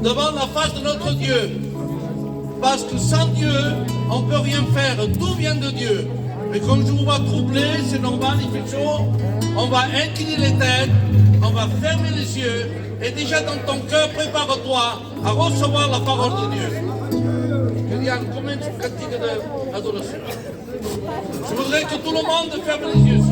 devant la face de notre Dieu. Parce que sans Dieu, on ne peut rien faire. Tout vient de Dieu. Mais comme je vous vois troublé, c'est normal, il fait chaud. On va incliner les têtes, on va fermer les yeux. Et déjà dans ton cœur, prépare-toi à recevoir la parole de Dieu. Kylian, combien tu pratiques d'adoration? Je voudrais que tout le monde ferme les yeux.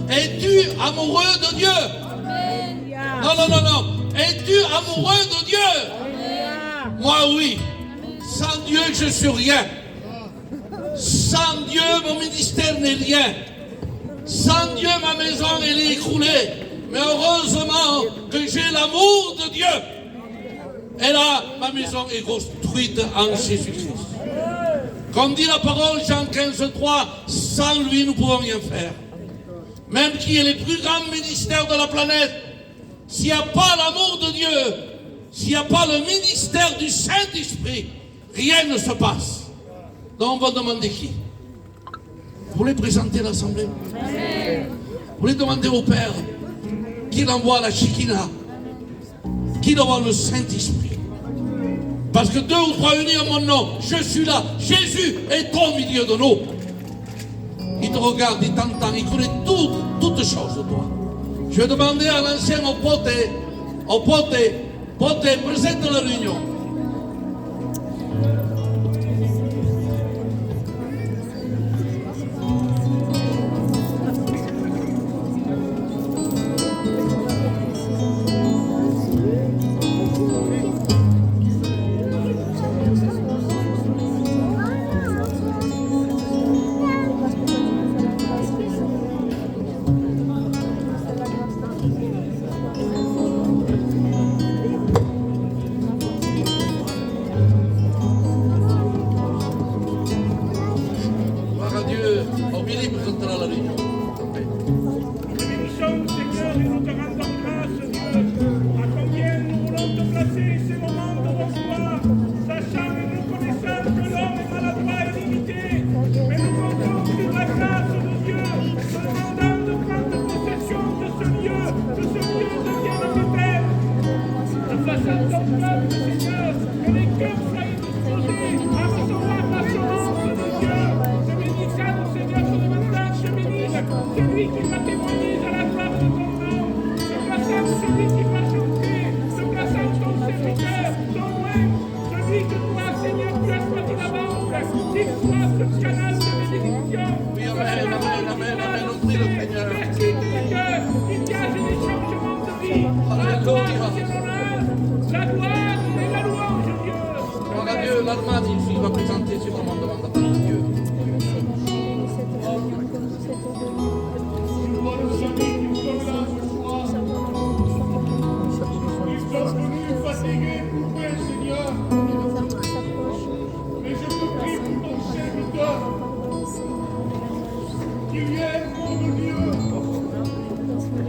Es-tu amoureux de Dieu? Non. Es-tu amoureux de Dieu? Moi, oui. Sans Dieu, je suis rien. Sans Dieu, mon ministère n'est rien. Sans Dieu, ma maison, elle est écroulée. Mais heureusement que j'ai l'amour de Dieu. Et là, ma maison est construite en Jésus-Christ. Comme dit la parole, Jean 15,3, sans lui, nous ne pouvons rien faire. Même qui est le plus grand ministère de la planète, s'il n'y a pas l'amour de Dieu, s'il n'y a pas le ministère du Saint-Esprit, rien ne se passe. Donc on va demander qui? Vous voulez présenter l'Assemblée? Vous voulez demander au Père qu'il envoie la Shekinah, qu'il envoie le Saint-Esprit. Parce que 2 ou 3 unis en mon nom, je suis là. Jésus est au milieu de nous. Il te regarde, il t'entend, il connaît toutes choses de toi. Je vais demander à l'ancien au pote, présente la réunion. Celui qui va chanter, se plaçant ton serviteur, l'armade, il va présenter ce moment devant la parole de Dieu. Je vois nos amis qui sont là ce soir. Ils sont venus fatigués pour toi, Seigneur. Mais je te prie pour ton serviteur qui vienne, mon Dieu,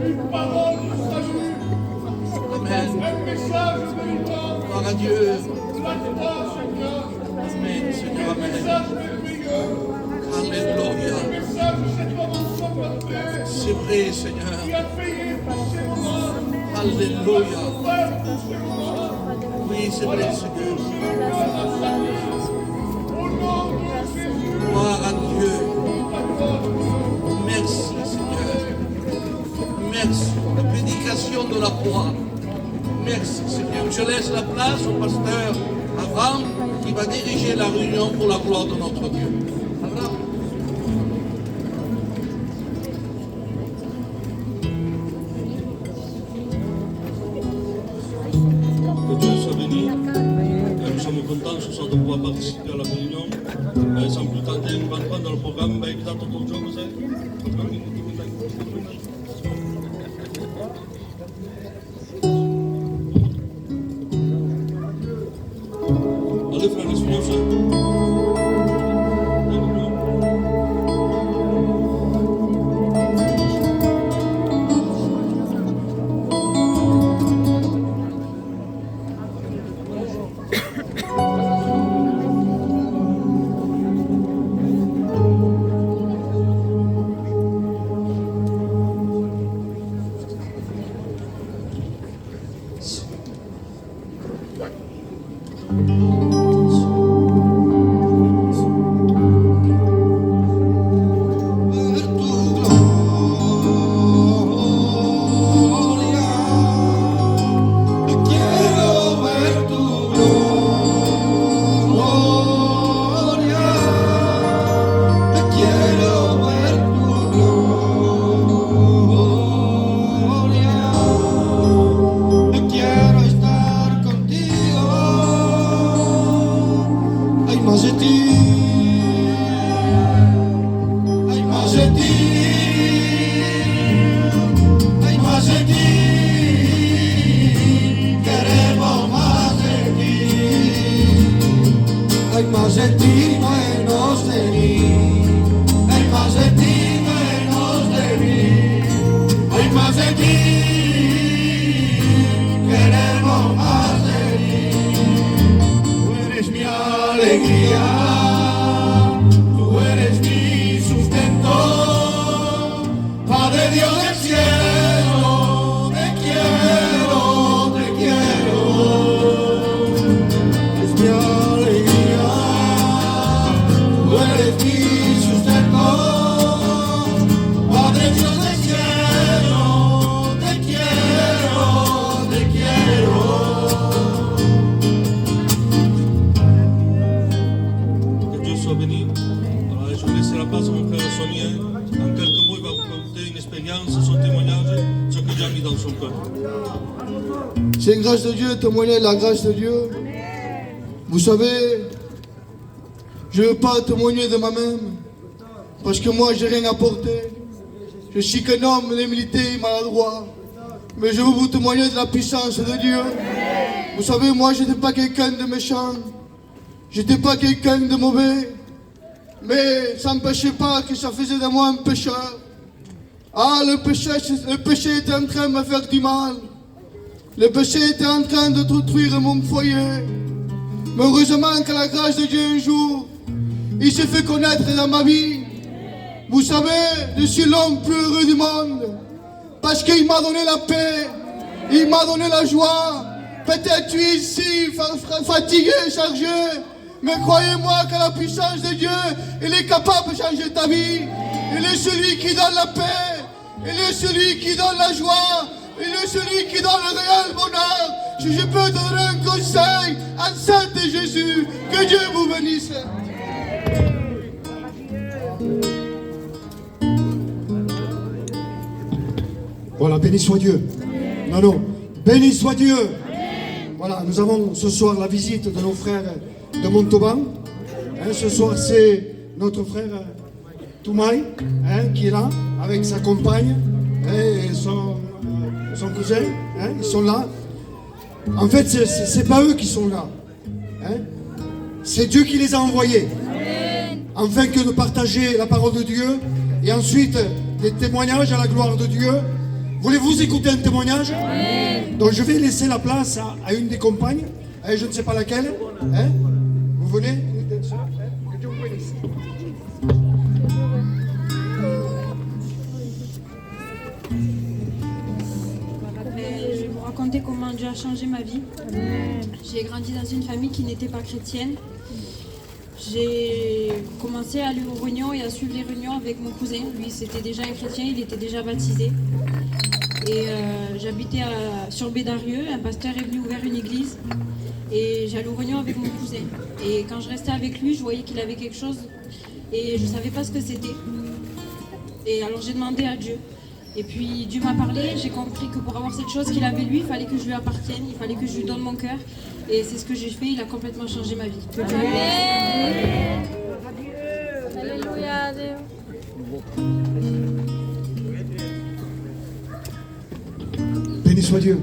une parole de salut, Amen. un message véritable, Gloire à Dieu. la toi, Seigneur, Amen, Seigneur, un amen. message merveilleux, Alléluia. un message de cet homme ensemble en paix C'est vrai, Seigneur. qui a payé pour ces moments, Alléluia. frère pour ces moments. Oui, c'est vrai, Seigneur. Au nom de Jésus, Gloire à Dieu. d'accord. Merci, Seigneur. Merci pour la prédication de la croix. Merci, Seigneur. Je laisse la place au pasteur Abraham qui va diriger la réunion pour la gloire de notre Dieu. Abraham. Que Dieu soit béni. Nous sommes contents ce soir de pouvoir participer à la réunion. Sans plus tarder, nous allons prendre le programme. Allez, frère, laisse-moi C'est une grâce de Dieu, témoigner de la grâce de Dieu. Vous savez, je ne veux pas témoigner de moi-même, parce que moi, j'ai rien apporté. Je suis qu'un homme limité, maladroit. Mais je veux vous témoigner de la puissance de Dieu. Vous savez, moi, je n'étais pas quelqu'un de méchant. Je n'étais pas quelqu'un de mauvais. Mais ça n'empêchait pas que ça faisait de moi un pécheur. Ah, le péché était en train de me faire du mal. Le péché était en train de détruire mon foyer. Mais heureusement que la grâce de Dieu un jour, il s'est fait connaître dans ma vie. Vous savez, je suis l'homme plus heureux du monde. Parce qu'il m'a donné la paix. Il m'a donné la joie. Peut-être tu es ici, fatigué, chargé. Mais croyez-moi que la puissance de Dieu, il est capable de changer ta vie. Il est celui qui donne la paix. Il est celui qui donne la joie. Il est celui qui donne le réel bonheur. Si je peux te donner un conseil, en Saint de Jésus, que Dieu vous bénisse. Voilà, béni soit Dieu. Non, non, béni soit Dieu. Voilà, nous avons ce soir la visite de nos frères de Montauban. Hein, ce soir, c'est notre frère Toumaï qui est là avec sa compagne et son cousin. Hein, ils sont là. En fait, c'est pas eux qui sont là. Hein, c'est Dieu qui les a envoyés. Afin que de partager la parole de Dieu et ensuite des témoignages à la gloire de Dieu. Voulez-vous écouter un témoignage? Donc je vais laisser la place à une des compagnes, je ne sais pas laquelle. Hein? Vous venez? Que Dieu vous bénisse. Je vais vous raconter comment Dieu a changé ma vie. J'ai grandi dans une famille qui n'était pas chrétienne. J'ai commencé à aller aux réunions et à suivre les réunions avec mon cousin. Lui, c'était déjà un chrétien, il était déjà baptisé. Et j'habitais sur Bédarieux. Un pasteur est venu ouvrir une église. Et j'allais aux réunions avec mon cousin. Et quand je restais avec lui, je voyais qu'il avait quelque chose. Et je ne savais pas ce que c'était. Et alors j'ai demandé à Dieu. Et puis Dieu m'a parlé, j'ai compris que pour avoir cette chose qu'il avait lui, il fallait que je lui appartienne, il fallait que je lui donne mon cœur. Et c'est ce que j'ai fait, il a complètement changé ma vie. Alléluia. Béni soit Dieu.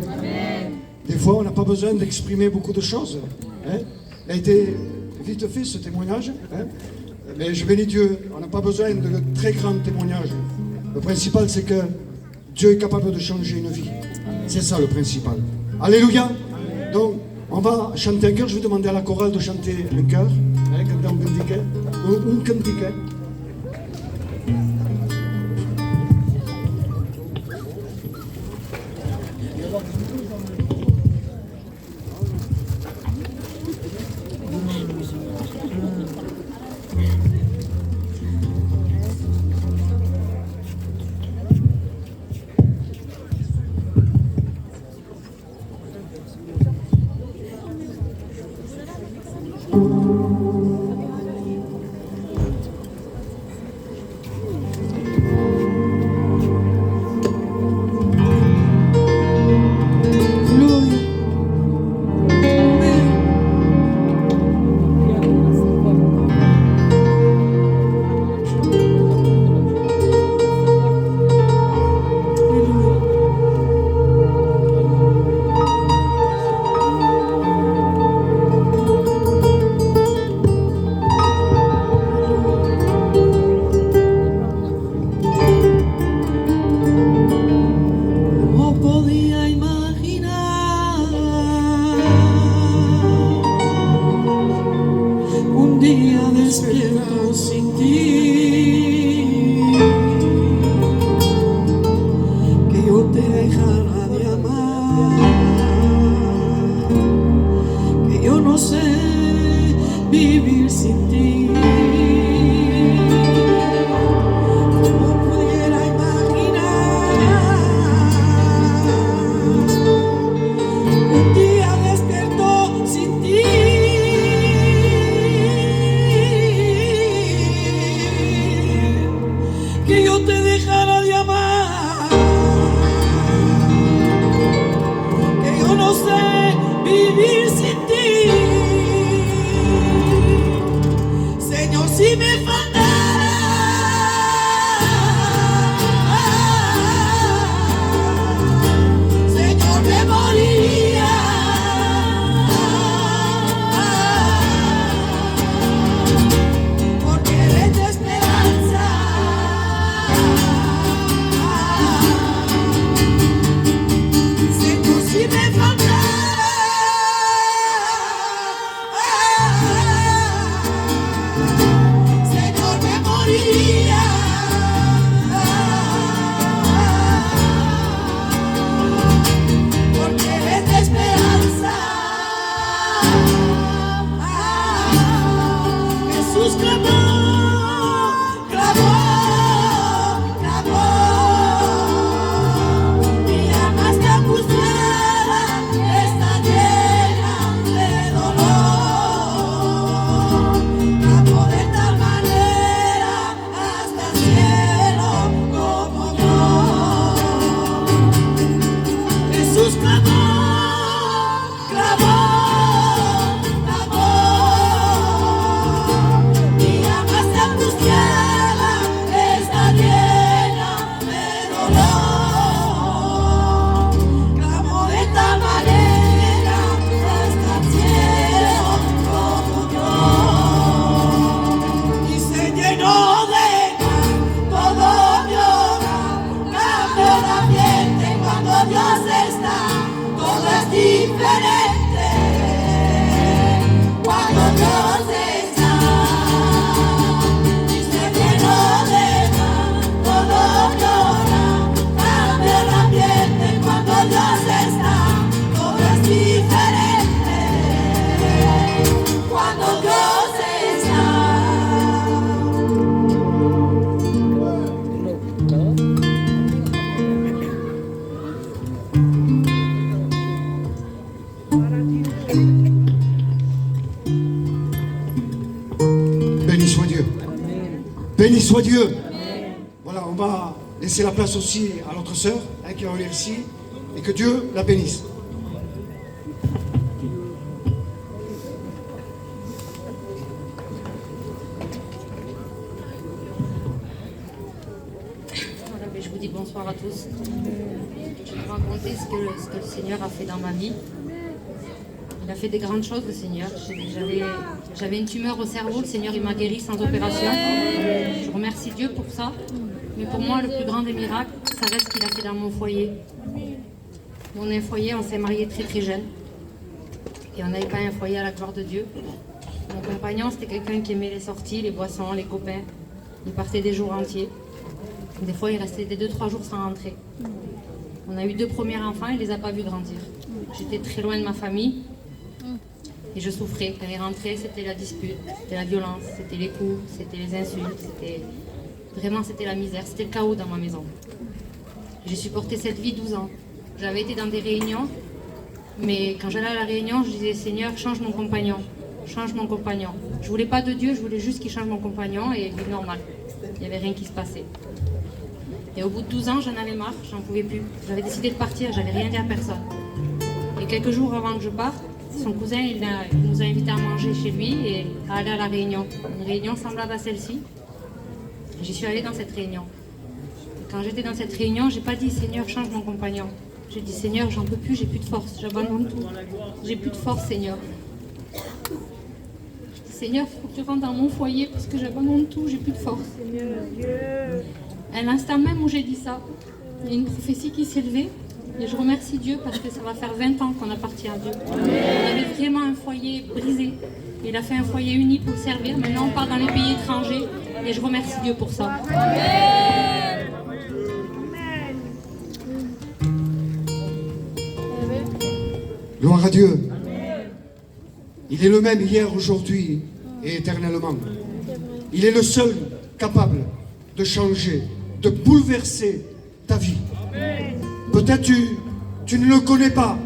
Des fois, on n'a pas besoin d'exprimer beaucoup de choses. Hein? Il a été vite fait ce témoignage. Hein? Mais je bénis Dieu, on n'a pas besoin de très grands témoignages. Le principal, c'est que Dieu est capable de changer une vie. C'est ça le principal. Alléluia. Donc, on va chanter un chœur. Je vais demander à la chorale de chanter un chœur. Hein, cantar un cantique. Un cantique. clamó, Béni soit Dieu. Béni soit Dieu. Voilà, on va laisser la place aussi à notre sœur qui va venir ici et que Dieu la bénisse. Voilà, mais je vous dis bonsoir à tous. Je vais vous raconter ce que le Seigneur a fait dans ma vie. Il a fait des grandes choses, le Seigneur. J'avais une tumeur au cerveau, le Seigneur il m'a guéri sans opération. Je remercie Dieu pour ça. Mais pour moi, le plus grand des miracles, ça reste ce qu'il a fait dans mon foyer. Mon foyer, on s'est mariés très très jeune. Et on n'avait pas un foyer à la gloire de Dieu. Mon compagnon, c'était quelqu'un qui aimait les sorties, les boissons, les copains. Il partait des jours entiers. Des fois, il restait des 2-3 jours sans rentrer. On a eu 2 premiers enfants, il ne les a pas vus grandir. J'étais très loin de ma famille. Et je souffrais. Quand il rentrait, c'était la dispute, c'était la violence, c'était les coups, c'était les insultes, c'était la misère, c'était le chaos dans ma maison. J'ai supporté cette vie 12 ans. J'avais été dans des réunions, mais quand j'allais à la réunion, je disais Seigneur, change mon compagnon, change mon compagnon. Je voulais pas de Dieu, je voulais juste qu'il change mon compagnon et vivre normal. Il n'y avait rien qui se passait. Et au bout de 12 ans, j'en avais marre, j'en pouvais plus. J'avais décidé de partir, j'avais rien dit à personne. Et quelques jours avant que je parte, son cousin il nous a invités à manger chez lui et à aller à la réunion. Une réunion semblable à celle-ci. J'y suis allée dans cette réunion. Et quand j'étais dans cette réunion, j'ai pas dit Seigneur, change mon compagnon. J'ai dit Seigneur, j'en peux plus, j'ai plus de force, j'abandonne tout. J'ai plus de force, Seigneur. J'ai dit Seigneur, il faut que tu rentres dans mon foyer parce que j'abandonne tout, j'ai plus de force. À l'instant même où j'ai dit ça, il y a une prophétie qui s'est levée. Et je remercie Dieu parce que ça va faire 20 ans qu'on appartient à Dieu. On avait vraiment un foyer brisé. Il a fait un foyer uni pour le servir. Maintenant, on part dans les pays étrangers. Et je remercie Dieu pour ça. Gloire à Dieu. Il est le même hier, aujourd'hui et éternellement. Il est le seul capable de changer, de bouleverser ta vie. Peut-être tu ne le connais pas.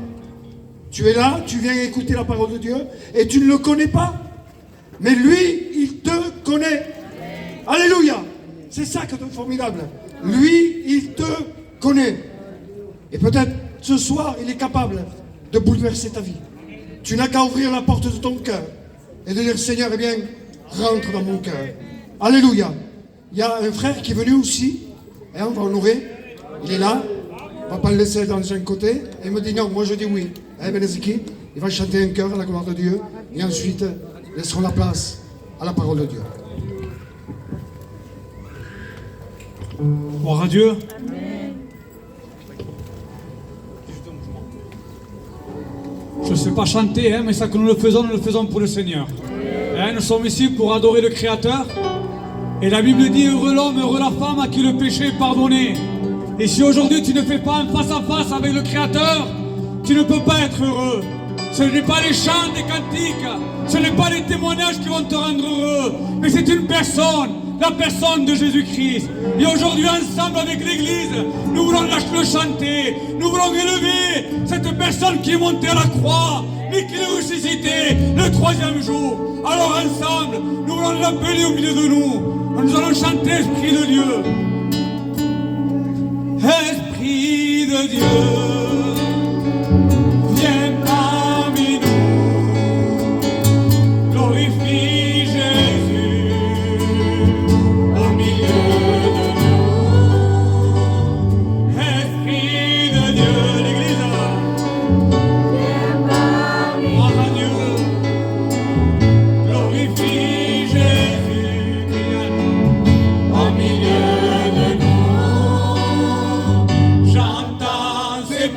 Tu es là, tu viens écouter la parole de Dieu et tu ne le connais pas. Mais lui, il te connaît. Alléluia. C'est ça qui est formidable. Lui, il te connaît. Et peut-être ce soir, il est capable de bouleverser ta vie. Tu n'as qu'à ouvrir la porte de ton cœur et de dire Seigneur, eh bien, rentre dans mon cœur. Alléluia. Il y a un frère qui est venu aussi. Et on va honorer. Il est là. On ne va pas le laisser dans un côté. Et il me dit non, moi je dis oui. Beneziki, il va chanter un chœur à la gloire de Dieu. Et ensuite, laisserons la place à la parole de Dieu. Gloire à Dieu. Je ne sais pas chanter, mais ça que nous le faisons pour le Seigneur. Nous sommes ici pour adorer le Créateur. Et la Bible dit, heureux l'homme, heureux la femme à qui le péché est pardonné. Et si aujourd'hui tu ne fais pas un face-à-face avec le Créateur, tu ne peux pas être heureux. Ce n'est pas les chants des cantiques, ce n'est pas les témoignages qui vont te rendre heureux, mais c'est une personne, la personne de Jésus-Christ. Et aujourd'hui, ensemble avec l'Église, nous voulons le chanter, nous voulons élever cette personne qui est montée à la croix, mais qui est ressuscitée le 3e jour. Alors ensemble, nous voulons l'appeler au milieu de nous. Nous allons chanter Esprit de Dieu. Esprit de Dieu, viens parmi nous, glorifie Jésus au milieu de nous. Esprit de Dieu, l'Église, viens parmi nous, gloire à Dieu, glorifie Jésus au milieu de nous. J'entends ses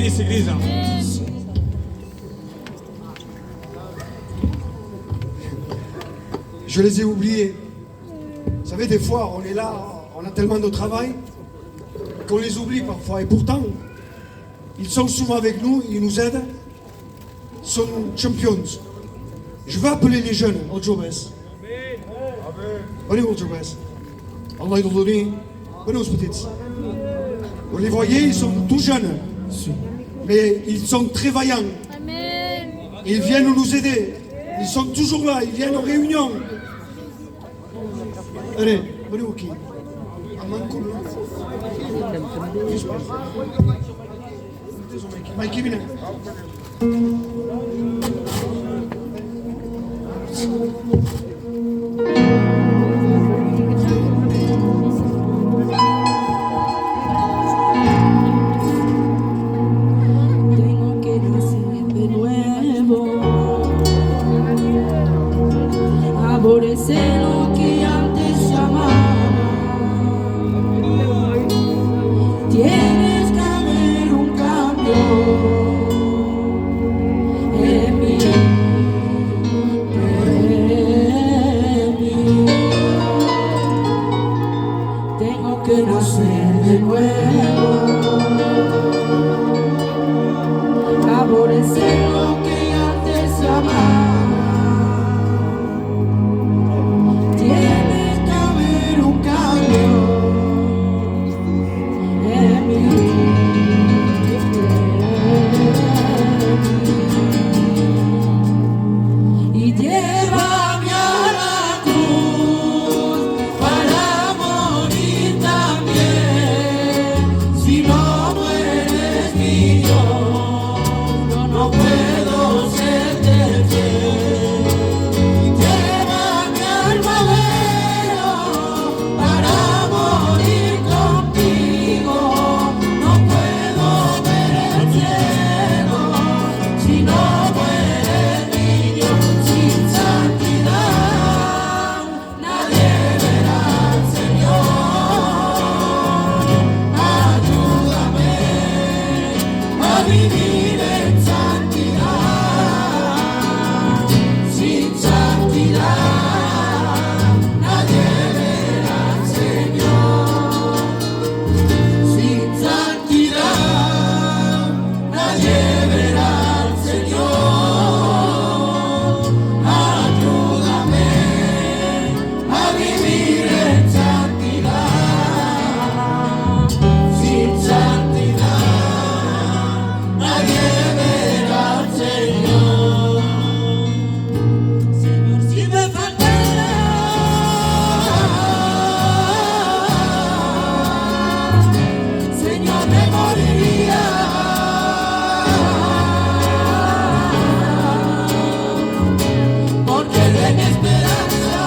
bénisse, Église. Je les ai oubliés. Vous savez, des fois, on est là, on a tellement de travail qu'on les oublie parfois. Et pourtant, ils sont souvent avec nous, ils nous aident. Ils sont champions. Je veux appeler les jeunes, au Jobes. Venez au Jobes. Allah est donné. Venez aux petites. Vous les voyez, ils sont tout jeunes. Mais ils sont très vaillants. Ils viennent nous aider. Ils sont toujours là, ils viennent aux réunions. Allez, venez au qui? Mikey, viens. Tengo que nacer de nuevo, aborrecer lo que antes amaba. Tienes que haber un cambio en mí, en mí. Tengo que nacer de nuevo, aborrecer lo que antes amaba. Tiene que haber un cambio en mí. Y llévame a la cruz para morir también. Si no mueres mi Dios, yo no puedo serte fiel. Llévame al madero para morir contigo. No puedo ver el cielo si no mueres mi Dios. Sin santidad nadie verá al Señor. Ayúdame a vivir en santidad. Sin santidad nadie verá al Señor. Sin santidad nadie verá al Señor. Ayúdame a vivir en santidad. Sin santidad nadie verá al Señor. Señor, si me faltara, Señor, me moriría. Porque de mi esperanza,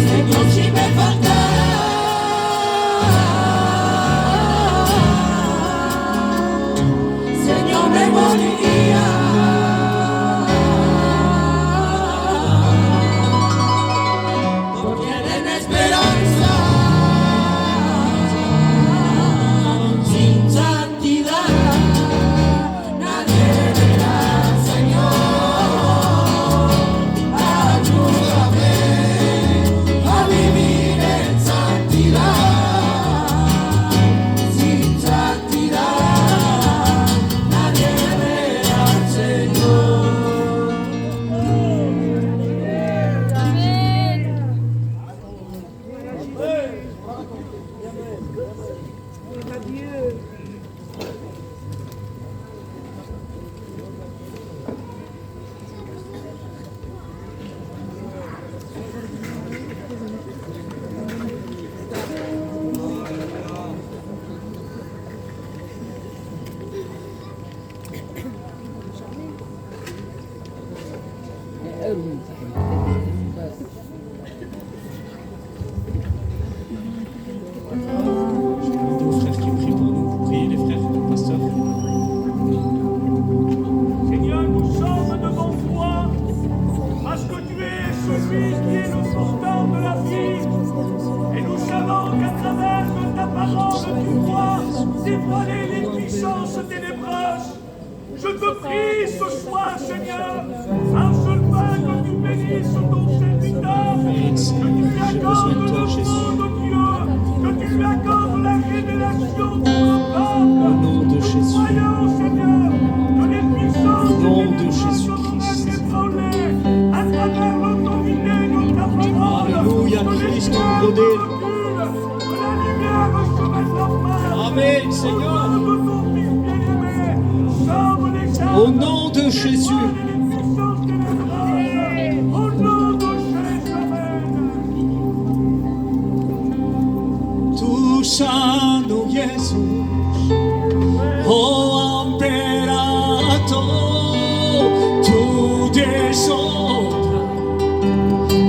Señor, si me faltara, Señor, me moriría. Porque de mi esperanza, sin santidad nadie verá al Señor. Ayúdame a vivir en santidad. Sin santidad nadie verá al Señor. Frère qui prie pour nous, pour prier tu crois dévoiler les puissances ténébreuses. Je te prie ce soir, Seigneur, un seul pain que tu bénisses ton serviteur, que tu lui accordes le nom de Dieu, que tu lui accordes la révélation de ton peuple. Au nom de Jésus. Croyons, Seigneur, que les puissances Au nom de ténébreuses Jésus-Christ. seront ébranlées à travers l'autorité de ta parole. Alléluia, Que les Christ, ténèbres brûlé. reculent, que la lumière se mette en place. Amen, Seigneur. Au nom de ton Fils bien-aimé, sauve les âmes. Au nom de Jésus. Au nom de Jésus, amen. Tu santo Jesús, oh imperator, tu deshonra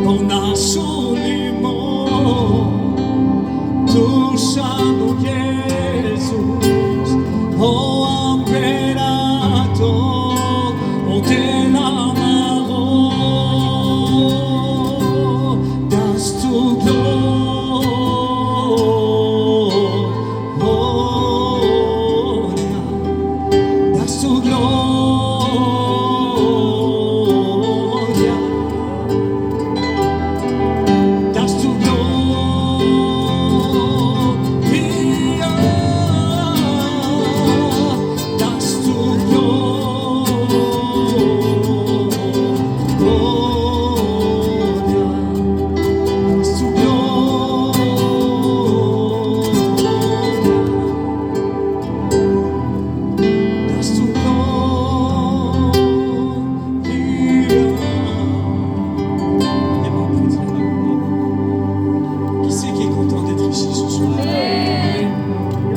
con asolimos. Tu santo Jesús, oh imperator, oh te amamos, das tu gloria, das tu gloria, das tu gloria, das tu gloria, das tu gloria, das tu gloria. Qui c'est qui est content d'être ici ce soir?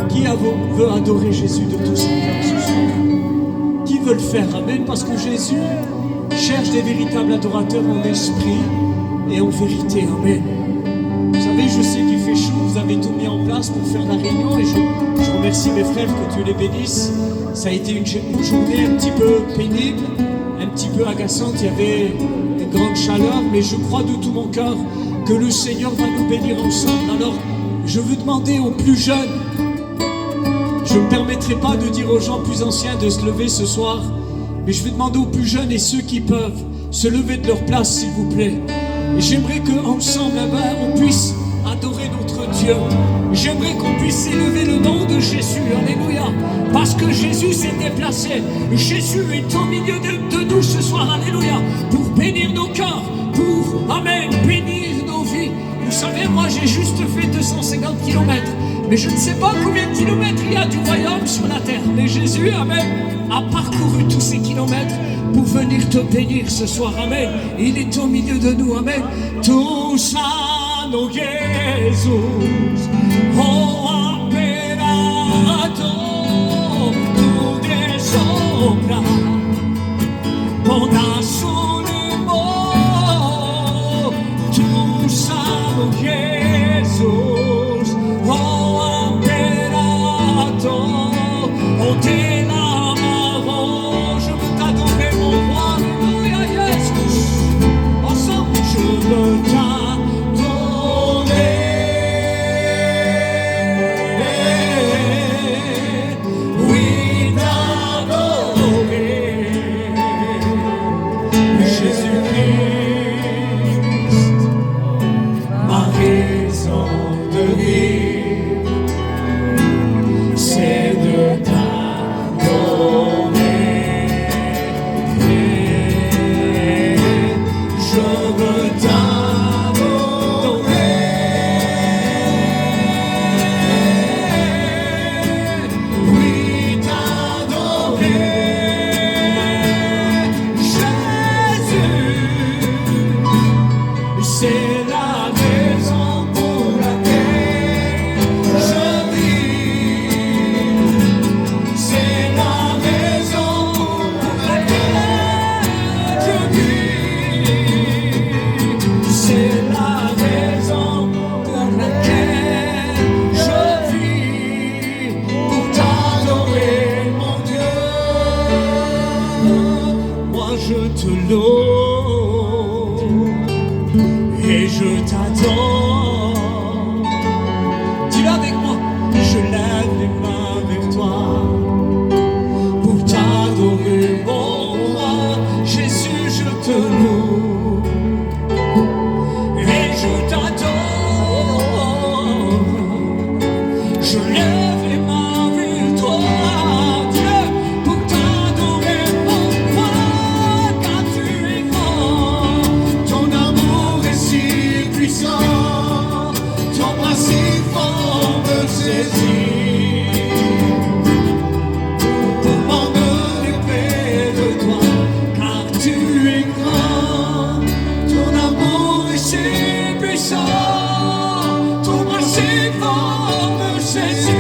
Qui veut adorer Jésus de tout son cœur ce soir? Qui veut le faire? Amen. Parce que Jésus cherche des véritables adorateurs en esprit et en vérité. Amen. Vous savez, je sais qu'il fait chaud, vous avez tout mis en place pour faire la réunion et je remercie mes frères, que Dieu les bénisse. Ça a été une journée un petit peu pénible, un petit peu agaçante, il y avait une grande chaleur, mais je crois de tout mon cœur que le Seigneur va nous bénir ensemble. Alors, je veux demander aux plus jeunes, je ne me permettrai pas de dire aux gens plus anciens de se lever ce soir, mais je vais demander aux plus jeunes et ceux qui peuvent se lever de leur place, s'il vous plaît. Et j'aimerais qu'ensemble, on puisse adorer notre Dieu. J'aimerais qu'on puisse élever le nom de Jésus. Alléluia. Parce que Jésus s'est déplacé. Jésus est au milieu de nous ce soir. Alléluia. Pour bénir nos cœurs. Pour, amen, bénir nos vies. Vous savez, moi, j'ai juste fait 250 kilomètres. Mais je ne sais pas combien de kilomètres il y a du royaume sur la terre. Mais Jésus, amen, a parcouru tous ces kilomètres pour venir te bénir ce soir. Amen. Il est au milieu de nous. Amen. Tu santo Jesús, oh imperator, tu deshonra con asolimos. Tu santo Jesús, oh imperator, oh te l'amamos. Je veux t'adorer mon roi. Alléluia, Jésus. Ensemble, je veux c'est la raison pour laquelle Jésus. Demande les paix de toi, car tu es grand. Ton amour est si puissant, ton bras si fort me saisit.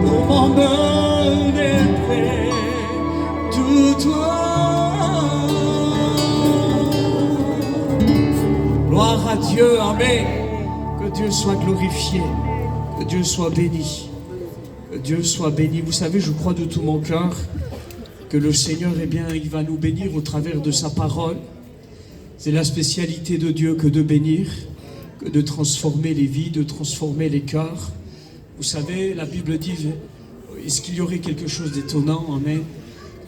Demande les paix de toi. Gloire à Dieu, amen. Que Dieu soit glorifié, que Dieu soit béni, que Dieu soit béni. Vous savez, je crois de tout mon cœur que le Seigneur, eh bien, il va nous bénir au travers de sa parole. C'est la spécialité de Dieu que de bénir, que de transformer les vies, de transformer les cœurs. Vous savez, la Bible dit, est-ce qu'il y aurait quelque chose d'étonnant, amen,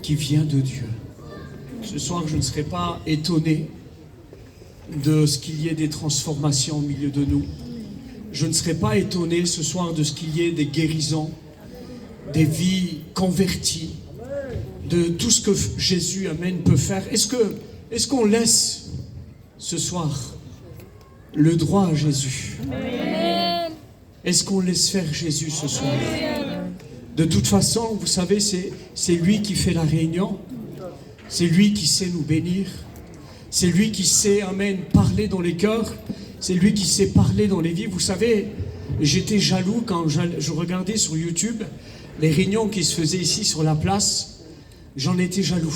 qui vient de Dieu? Ce soir, je ne serai pas étonné de ce qu'il y ait des transformations au milieu de nous. Je ne serai pas étonné ce soir de ce qu'il y ait des guérisons, des vies converties, de tout ce que Jésus, amen, peut faire. Est-ce qu'on laisse ce soir le droit à Jésus? Est-ce qu'on laisse faire Jésus ce soir? De toute façon, vous savez, c'est lui qui fait la réunion. C'est lui qui sait nous bénir. C'est lui qui sait, amen, parler dans les cœurs. C'est lui qui sait parler dans les vies. Vous savez, j'étais jaloux quand je regardais sur YouTube les réunions qui se faisaient ici sur la place. J'en étais jaloux.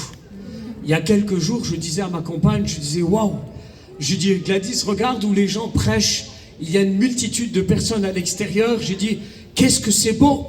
Il y a quelques jours, je disais à ma compagne, je disais, waouh. Je dis, Gladys, regarde où les gens prêchent. Il y a une multitude de personnes à l'extérieur. J'ai dit, qu'est-ce que c'est beau.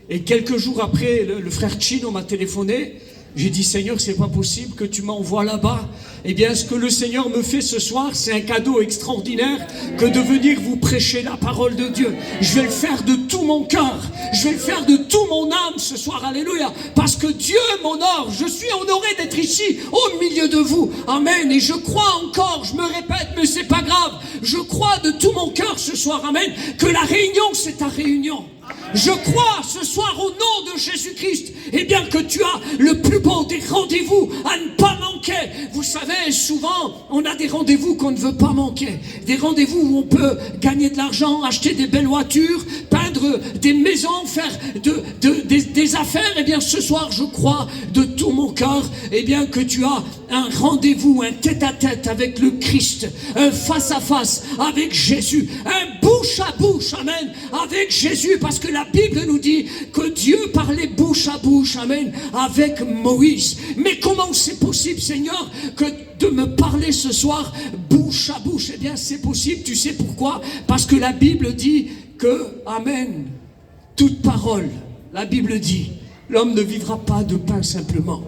Et quelques jours après, le frère Chino m'a téléphoné. J'ai dit, Seigneur, c'est pas possible que tu m'envoies là-bas. Eh bien, ce que le Seigneur me fait ce soir, c'est un cadeau extraordinaire que de venir vous prêcher la parole de Dieu. Je vais le faire de tout mon cœur. Je vais le faire de tout mon âme ce soir. Alléluia. Parce que Dieu m'honore. Je suis honoré d'être ici, au milieu de vous. Amen. Et je crois encore, je me répète, mais c'est pas grave. Je crois de tout mon cœur ce soir, amen, que la réunion, c'est ta réunion. Je crois ce soir au nom de Jésus-Christ, eh bien que tu as le plus beau des rendez-vous à ne pas manquer. Vous savez, souvent, on a des rendez-vous qu'on ne veut pas manquer. Des rendez-vous où on peut gagner de l'argent, acheter des belles voitures, peindre des maisons, faire des affaires. Eh bien, ce soir, je crois de tout mon cœur, eh bien que tu as un rendez-vous, un tête-à-tête avec le Christ, un face-à-face avec Jésus, un bouche-à-bouche, amen, avec Jésus, parce que la Bible nous dit que Dieu parlait bouche à bouche, amen, avec Moïse. Mais comment c'est possible, Seigneur, que de me parler ce soir bouche à bouche? Eh bien, c'est possible, tu sais pourquoi? Parce que la Bible dit que, amen, toute parole, la Bible dit, l'homme ne vivra pas de pain simplement,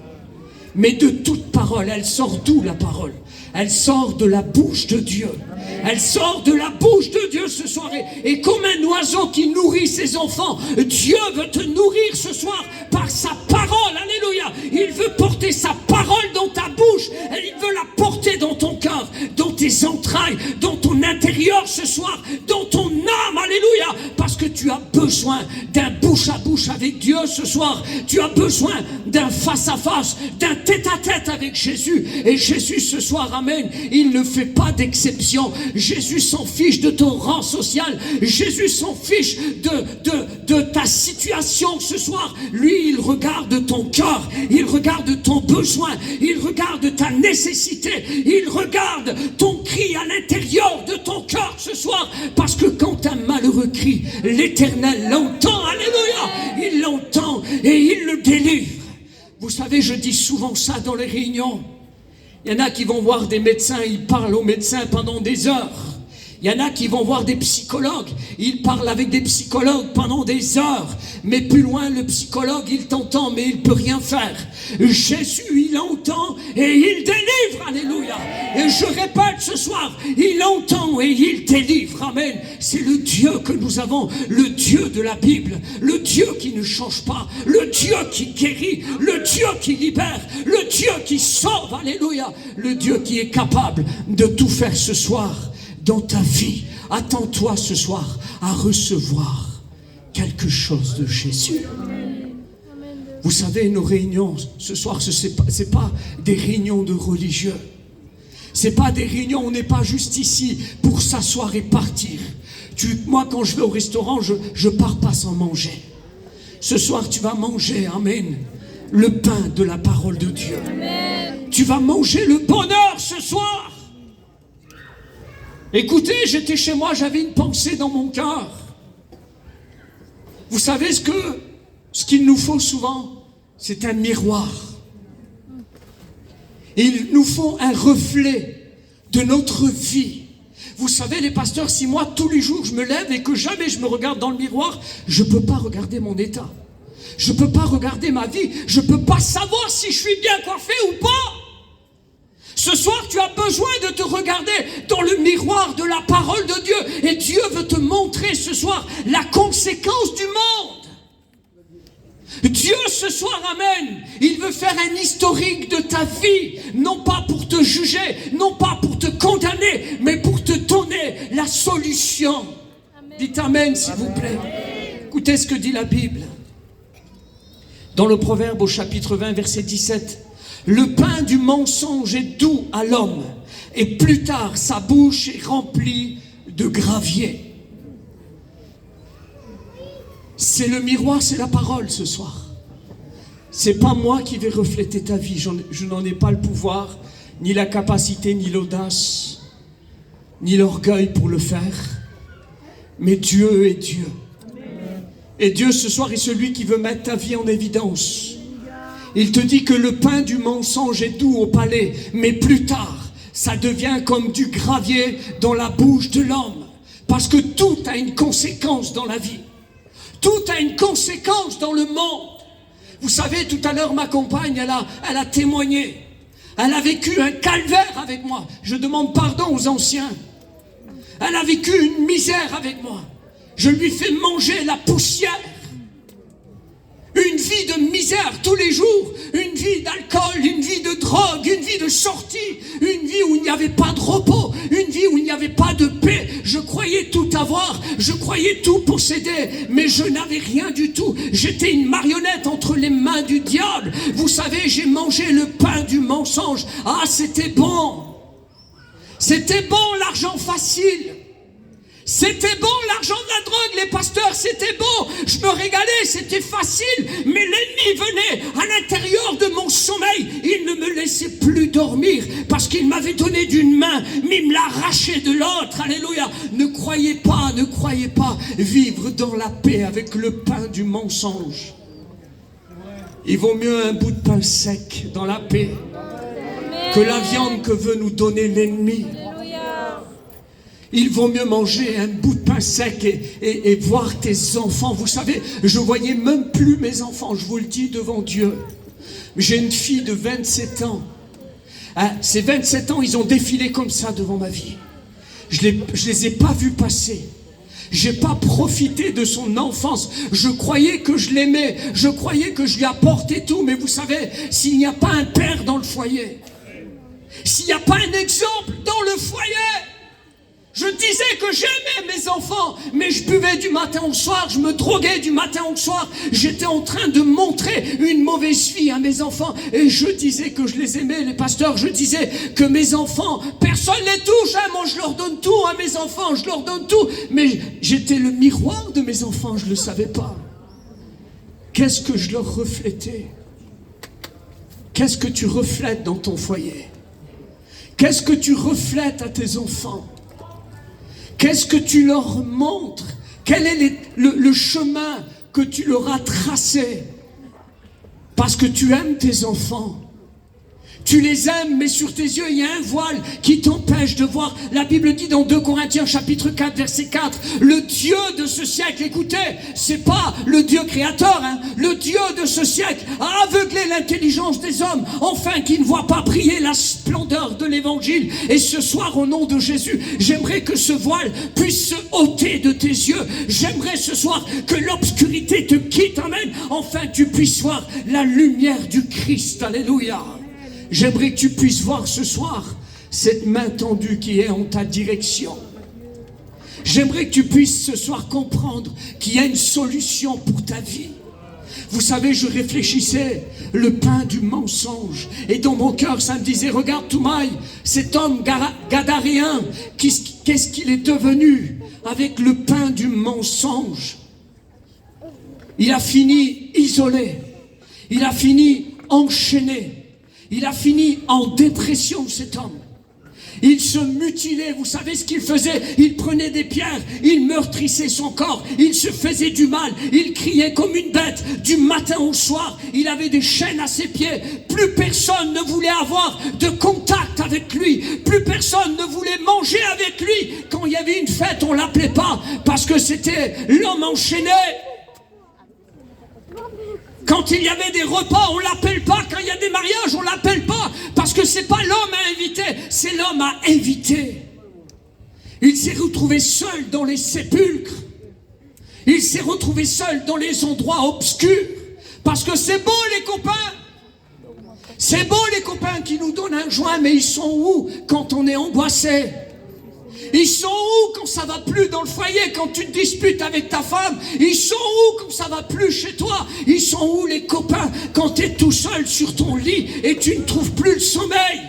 mais de toute parole. Elle sort d'où, la parole? Elle sort de la bouche de Dieu. Elle sort de la bouche de Dieu ce soir. Et comme un oiseau qui nourrit ses enfants, Dieu veut te nourrir ce soir par sa parole. Alléluia. Il veut porter sa parole dans ta bouche. Et il veut la porter dans ton cœur, dans tes entrailles, dans ton intérieur ce soir, dans ton âme. Alléluia. Parce que tu as besoin d'un bouche à bouche avec Dieu ce soir. Tu as besoin d'un face à face, d'un tête à tête avec Jésus. Et Jésus ce soir, amen, il ne fait pas d'exception. Jésus s'en fiche de ton rang social. Jésus s'en fiche de ta situation ce soir. Lui, il regarde ton cœur. Il regarde ton besoin. Il regarde ta nécessité. Il regarde ton cri à l'intérieur de ton cœur ce soir. Parce que quand un malheureux crie, l'Éternel l'entend. Alléluia. Il l'entend et il le délivre. Vous savez, je dis souvent ça dans les réunions. Il y en a qui vont voir des médecins, ils parlent aux médecins pendant des heures. Il y en a qui vont voir des psychologues, ils parlent avec des psychologues pendant des heures. Mais plus loin, le psychologue, il t'entend, mais il ne peut rien faire. Jésus, il entend et il délivre. Alléluia. Et je répète ce soir, il entend et il délivre. Amen. C'est le Dieu que nous avons, le Dieu de la Bible, le Dieu qui ne change pas, le Dieu qui guérit, le Dieu qui libère, le Dieu qui sauve. Alléluia. Le Dieu qui est capable de tout faire ce soir. Dans ta vie, attends-toi ce soir à recevoir quelque chose de Jésus. Vous savez, nos réunions ce soir, c'est pas des réunions de religieux. C'est pas des réunions, on n'est pas juste ici pour s'asseoir et partir. Moi, quand je vais au restaurant, je pars pas sans manger. Ce soir, tu vas manger, amen, le pain de la parole de Dieu. Amen. Tu vas manger le bonheur ce soir. Écoutez, j'étais chez moi, j'avais une pensée dans mon cœur. Vous savez ce qu'il nous faut souvent, c'est un miroir. Il nous faut un reflet de notre vie. Vous savez, les pasteurs, si moi, tous les jours, je me lève et que jamais je me regarde dans le miroir, je ne peux pas regarder mon état. Je ne peux pas regarder ma vie. Je ne peux pas savoir si je suis bien coiffé ou pas. Ce soir, tu as besoin de te regarder dans le miroir de la parole de Dieu. Et Dieu veut te montrer ce soir la conséquence du monde. Dieu ce soir, amen, il veut faire un historique de ta vie, non pas pour te juger, non pas pour te condamner, mais pour te donner la solution. Amen. Dites amen, s'il vous plaît. Écoutez ce que dit la Bible. Dans le Proverbe au chapitre 20, verset 17. Le pain du mensonge est doux à l'homme, et plus tard sa bouche est remplie de gravier. C'est le miroir, c'est la parole ce soir. C'est pas moi qui vais refléter ta vie. Je n'en ai pas le pouvoir, ni la capacité, ni l'audace, ni l'orgueil pour le faire. Mais Dieu est Dieu. Et Dieu ce soir est celui qui veut mettre ta vie en évidence. Il te dit que le pain du mensonge est doux au palais, mais plus tard, ça devient comme du gravier dans la bouche de l'homme. Parce que tout a une conséquence dans la vie. Tout a une conséquence dans le monde. Vous savez, tout à l'heure, ma compagne, elle a témoigné. Elle a vécu un calvaire avec moi. Je demande pardon aux anciens. Elle a vécu une misère avec moi. Je lui fais manger la poussière. Une vie de misère tous les jours, une vie d'alcool, une vie de drogue, une vie de sortie, une vie où il n'y avait pas de repos, une vie où il n'y avait pas de paix. Je croyais tout avoir, je croyais tout posséder, mais je n'avais rien du tout. J'étais une marionnette entre les mains du diable. Vous savez, j'ai mangé le pain du mensonge. Ah, c'était bon. C'était bon, l'argent facile. C'était bon, l'argent de la drogue, les pasteurs, c'était bon. Je me régalais, c'était facile. Mais l'ennemi venait à l'intérieur de mon sommeil. Il ne me laissait plus dormir parce qu'il m'avait donné d'une main, mais il me l'arrachait de l'autre. Alléluia. Ne croyez pas vivre dans la paix avec le pain du mensonge. Il vaut mieux un bout de pain sec dans la paix que la viande que veut nous donner l'ennemi. Il vaut mieux manger un bout de pain sec et voir tes enfants. Vous savez, je voyais même plus mes enfants, je vous le dis devant Dieu. J'ai une fille de 27 ans. Ces 27 ans, ils ont défilé comme ça devant ma vie. Je les ai pas vus passer. J'ai pas profité de son enfance. Je croyais que je l'aimais. Je croyais que je lui apportais tout. Mais vous savez, s'il n'y a pas un père dans le foyer, s'il n'y a pas un exemple dans le foyer, je disais que j'aimais mes enfants, mais je buvais du matin au soir, je me droguais du matin au soir. J'étais en train de montrer une mauvaise vie à mes enfants. Et je disais que je les aimais, les pasteurs. Je disais que mes enfants, personne ne les touche. Moi, je leur donne tout à mes enfants, je leur donne tout. Mais j'étais le miroir de mes enfants, je ne le savais pas. Qu'est-ce que je leur reflétais? Qu'est-ce que tu reflètes dans ton foyer? Qu'est-ce que tu reflètes à tes enfants? Qu'est-ce que tu leur montres? Quel est le chemin que tu leur as tracé? Parce que tu aimes tes enfants. Tu les aimes, mais sur tes yeux, il y a un voile qui t'empêche de voir. La Bible dit dans 2 Corinthiens chapitre 4, verset 4, le Dieu de ce siècle, écoutez, c'est pas le Dieu créateur, le Dieu de ce siècle a aveuglé l'intelligence des hommes, afin qu'ils ne voient pas briller la splendeur de l'évangile. Et ce soir, au nom de Jésus, j'aimerais que ce voile puisse se ôter de tes yeux. J'aimerais ce soir que l'obscurité te quitte, amen, afin que tu puisses voir la lumière du Christ, alléluia. J'aimerais que tu puisses voir ce soir cette main tendue qui est en ta direction. J'aimerais que tu puisses ce soir comprendre qu'il y a une solution pour ta vie. Vous savez, je réfléchissais, le pain du mensonge. Et dans mon cœur, ça me disait, regarde Toumaï, cet homme gadaréen, qu'est-ce qu'il est devenu? avec le pain du mensonge. Il a fini isolé. Il a fini enchaîné. Il a fini en dépression, cet homme. Il se mutilait, vous savez ce qu'il faisait? Il prenait des pierres, il meurtrissait son corps, il se faisait du mal, il criait comme une bête du matin au soir, il avait des chaînes à ses pieds, plus personne ne voulait avoir de contact avec lui, plus personne ne voulait manger avec lui. Quand il y avait une fête, on l'appelait pas, parce que c'était l'homme enchaîné. Quand il y avait des repas, on l'appelle pas. Quand il y a des mariages, on l'appelle pas. Parce que c'est pas l'homme à inviter, c'est l'homme à inviter. Il s'est retrouvé seul dans les sépulcres. Il s'est retrouvé seul dans les endroits obscurs. Parce que c'est beau les copains. C'est beau les copains qui nous donnent un joint, mais ils sont où quand on est angoissé? Ils sont où quand ça va plus dans le foyer, quand tu te disputes avec ta femme? Ils sont où quand ça va plus chez toi? Ils sont où les copains quand tu es tout seul sur ton lit et tu ne trouves plus le sommeil?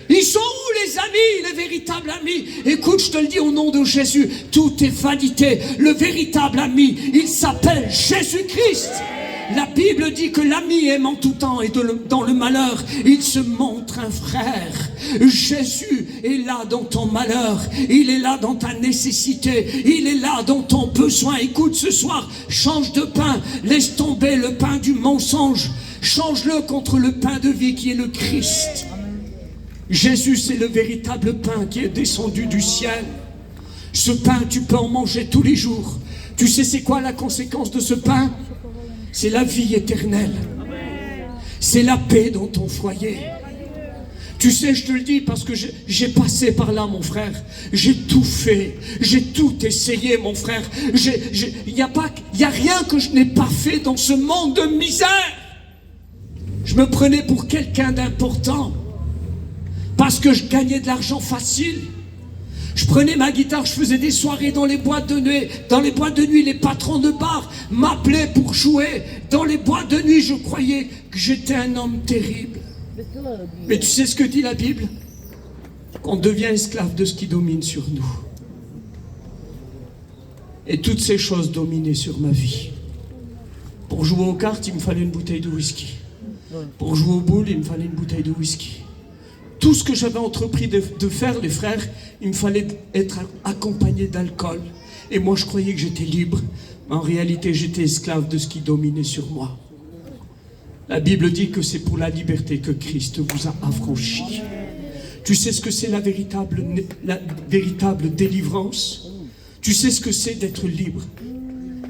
Ils sont où les amis, les véritables amis? Écoute, je te le dis au nom de Jésus, tout est vanité. Le véritable ami, il s'appelle Jésus-Christ. La Bible dit que l'ami aime en tout temps et dans le malheur, il se montre un frère. Jésus est là dans ton malheur, il est là dans ta nécessité, il est là dans ton besoin. Écoute, ce soir, change de pain, laisse tomber le pain du mensonge, change-le contre le pain de vie qui est le Christ. Jésus, c'est le véritable pain qui est descendu du ciel. Ce pain, tu peux en manger tous les jours. Tu sais c'est quoi la conséquence de ce pain? C'est la vie éternelle. C'est la paix dans ton foyer. Tu sais, je te le dis parce que j'ai passé par là, mon frère. J'ai tout fait. J'ai tout essayé, mon frère. Il n'y a rien que je n'ai pas fait dans ce monde de misère. Je me prenais pour quelqu'un d'important parce que je gagnais de l'argent facile. Je prenais ma guitare, je faisais des soirées dans les boîtes de nuit. Dans les boîtes de nuit, les patrons de bar m'appelaient pour jouer. Dans les boîtes de nuit, je croyais que j'étais un homme terrible. Mais tu sais ce que dit la Bible? Qu'on devient esclave de ce qui domine sur nous. Et toutes ces choses dominaient sur ma vie. Pour jouer aux cartes, il me fallait une bouteille de whisky. Pour jouer au boule, il me fallait une bouteille de whisky. Tout ce que j'avais entrepris de faire, les frères, il me fallait être accompagné d'alcool. Et moi, je croyais que j'étais libre. Mais en réalité, j'étais esclave de ce qui dominait sur moi. La Bible dit que c'est pour la liberté que Christ vous a affranchis. Tu sais ce que c'est la véritable délivrance? Tu sais ce que c'est d'être libre?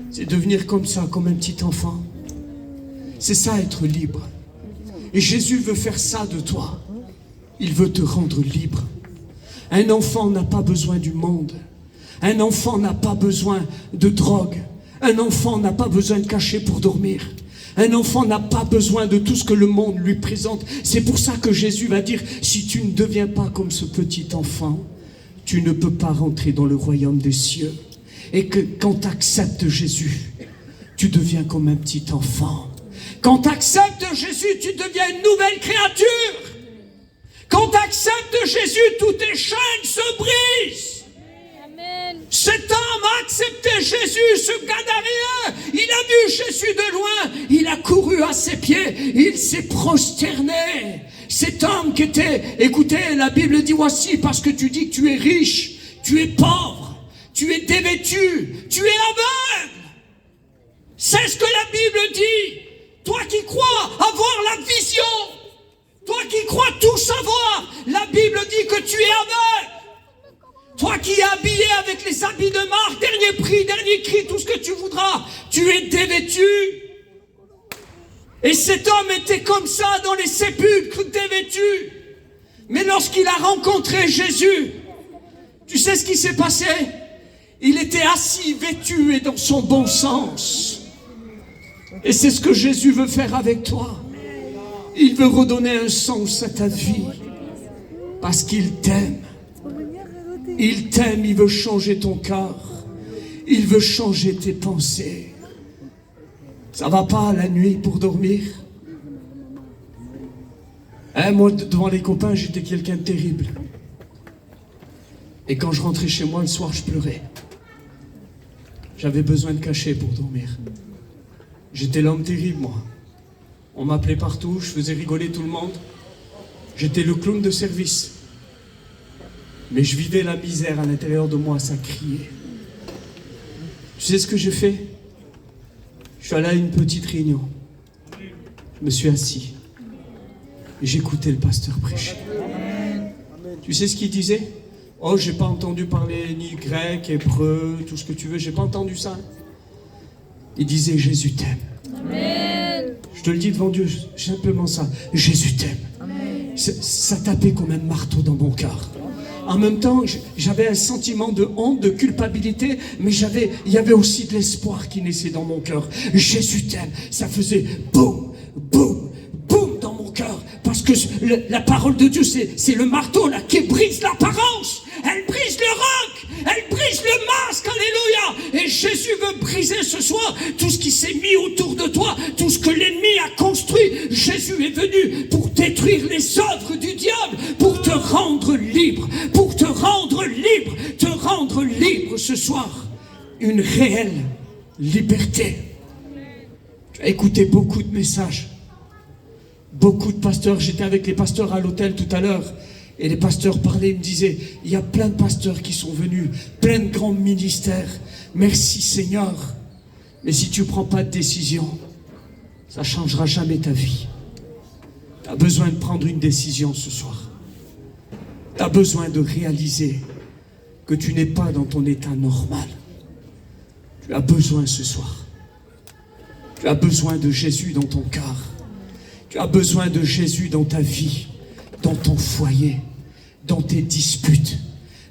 C'est devenir comme ça, comme un petit enfant. C'est ça, être libre. Et Jésus veut faire ça de toi. Il veut te rendre libre. Un enfant n'a pas besoin du monde. Un enfant n'a pas besoin de drogue. Un enfant n'a pas besoin de cachet pour dormir. Un enfant n'a pas besoin de tout ce que le monde lui présente. C'est pour ça que Jésus va dire, si tu ne deviens pas comme ce petit enfant, tu ne peux pas rentrer dans le royaume des cieux. Et que quand tu acceptes Jésus, tu deviens comme un petit enfant. Quand tu acceptes Jésus, tu deviens une nouvelle créature. Quand tu acceptes Jésus, toutes tes chaînes se brisent. Amen. Cet homme a accepté Jésus, ce Gadarien. Il a vu Jésus de loin. Il a couru à ses pieds. Il s'est prosterné. Cet homme qui était, écoutez, la Bible dit, voici, parce que tu dis que tu es riche, tu es pauvre, tu es dévêtu, tu es aveugle. C'est ce que la Bible dit. Toi qui crois avoir la vision, toi qui crois tout savoir, la Bible dit que tu es aveugle. Toi qui es habillé avec les habits de marque, dernier prix, dernier cri, tout ce que tu voudras, tu es dévêtu. Et cet homme était comme ça dans les sépulcres, dévêtu. Mais lorsqu'il a rencontré Jésus, tu sais ce qui s'est passé? Il était assis, vêtu et dans son bon sens. Et c'est ce que Jésus veut faire avec toi. Il veut redonner un sens à ta vie. Parce qu'il t'aime. Il t'aime, il veut changer ton cœur. Il veut changer tes pensées. Ça va pas la nuit pour dormir? Moi, devant les copains, j'étais quelqu'un de terrible. Et quand je rentrais chez moi le soir, je pleurais. J'avais besoin de cachet pour dormir. J'étais l'homme terrible, moi. On m'appelait partout, je faisais rigoler tout le monde. J'étais le clown de service. Mais je vivais la misère à l'intérieur de moi, ça criait. Tu sais ce que j'ai fait? Je suis allé à une petite réunion. Je me suis assis. Et j'écoutais le pasteur prêcher. Tu sais ce qu'il disait? Oh, j'ai pas entendu parler ni grec, hébreu, tout ce que tu veux, j'ai pas entendu ça. Il disait Jésus t'aime. Amen. Je te le dis devant Dieu, simplement ça. Jésus t'aime. Ça tapait comme un marteau dans mon cœur. En même temps, j'avais un sentiment de honte, de culpabilité, mais il y avait aussi de l'espoir qui naissait dans mon cœur. Jésus t'aime. Ça faisait boum, boum, boum dans mon cœur. Parce que la parole de Dieu, c'est le marteau là qui brise l'apparence. Elle brise le roc, elle brise le masque, alléluia. Et Jésus veut briser ce soir tout ce qui s'est mis autour de toi, tout ce que l'ennemi a construit. Jésus est venu pour détruire les œuvres du diable, pour te rendre libre, pour te rendre libre ce soir. Une réelle liberté. Tu as écouté beaucoup de messages, beaucoup de pasteurs. J'étais avec les pasteurs à l'hôtel tout à l'heure. Et les pasteurs parlaient, ils me disaient, il y a plein de pasteurs qui sont venus, plein de grands ministères. Merci Seigneur. Mais si tu ne prends pas de décision, ça ne changera jamais ta vie. Tu as besoin de prendre une décision ce soir. Tu as besoin de réaliser que tu n'es pas dans ton état normal. Tu as besoin ce soir. Tu as besoin de Jésus dans ton cœur. Tu as besoin de Jésus dans ta vie, dans ton foyer, dans tes disputes,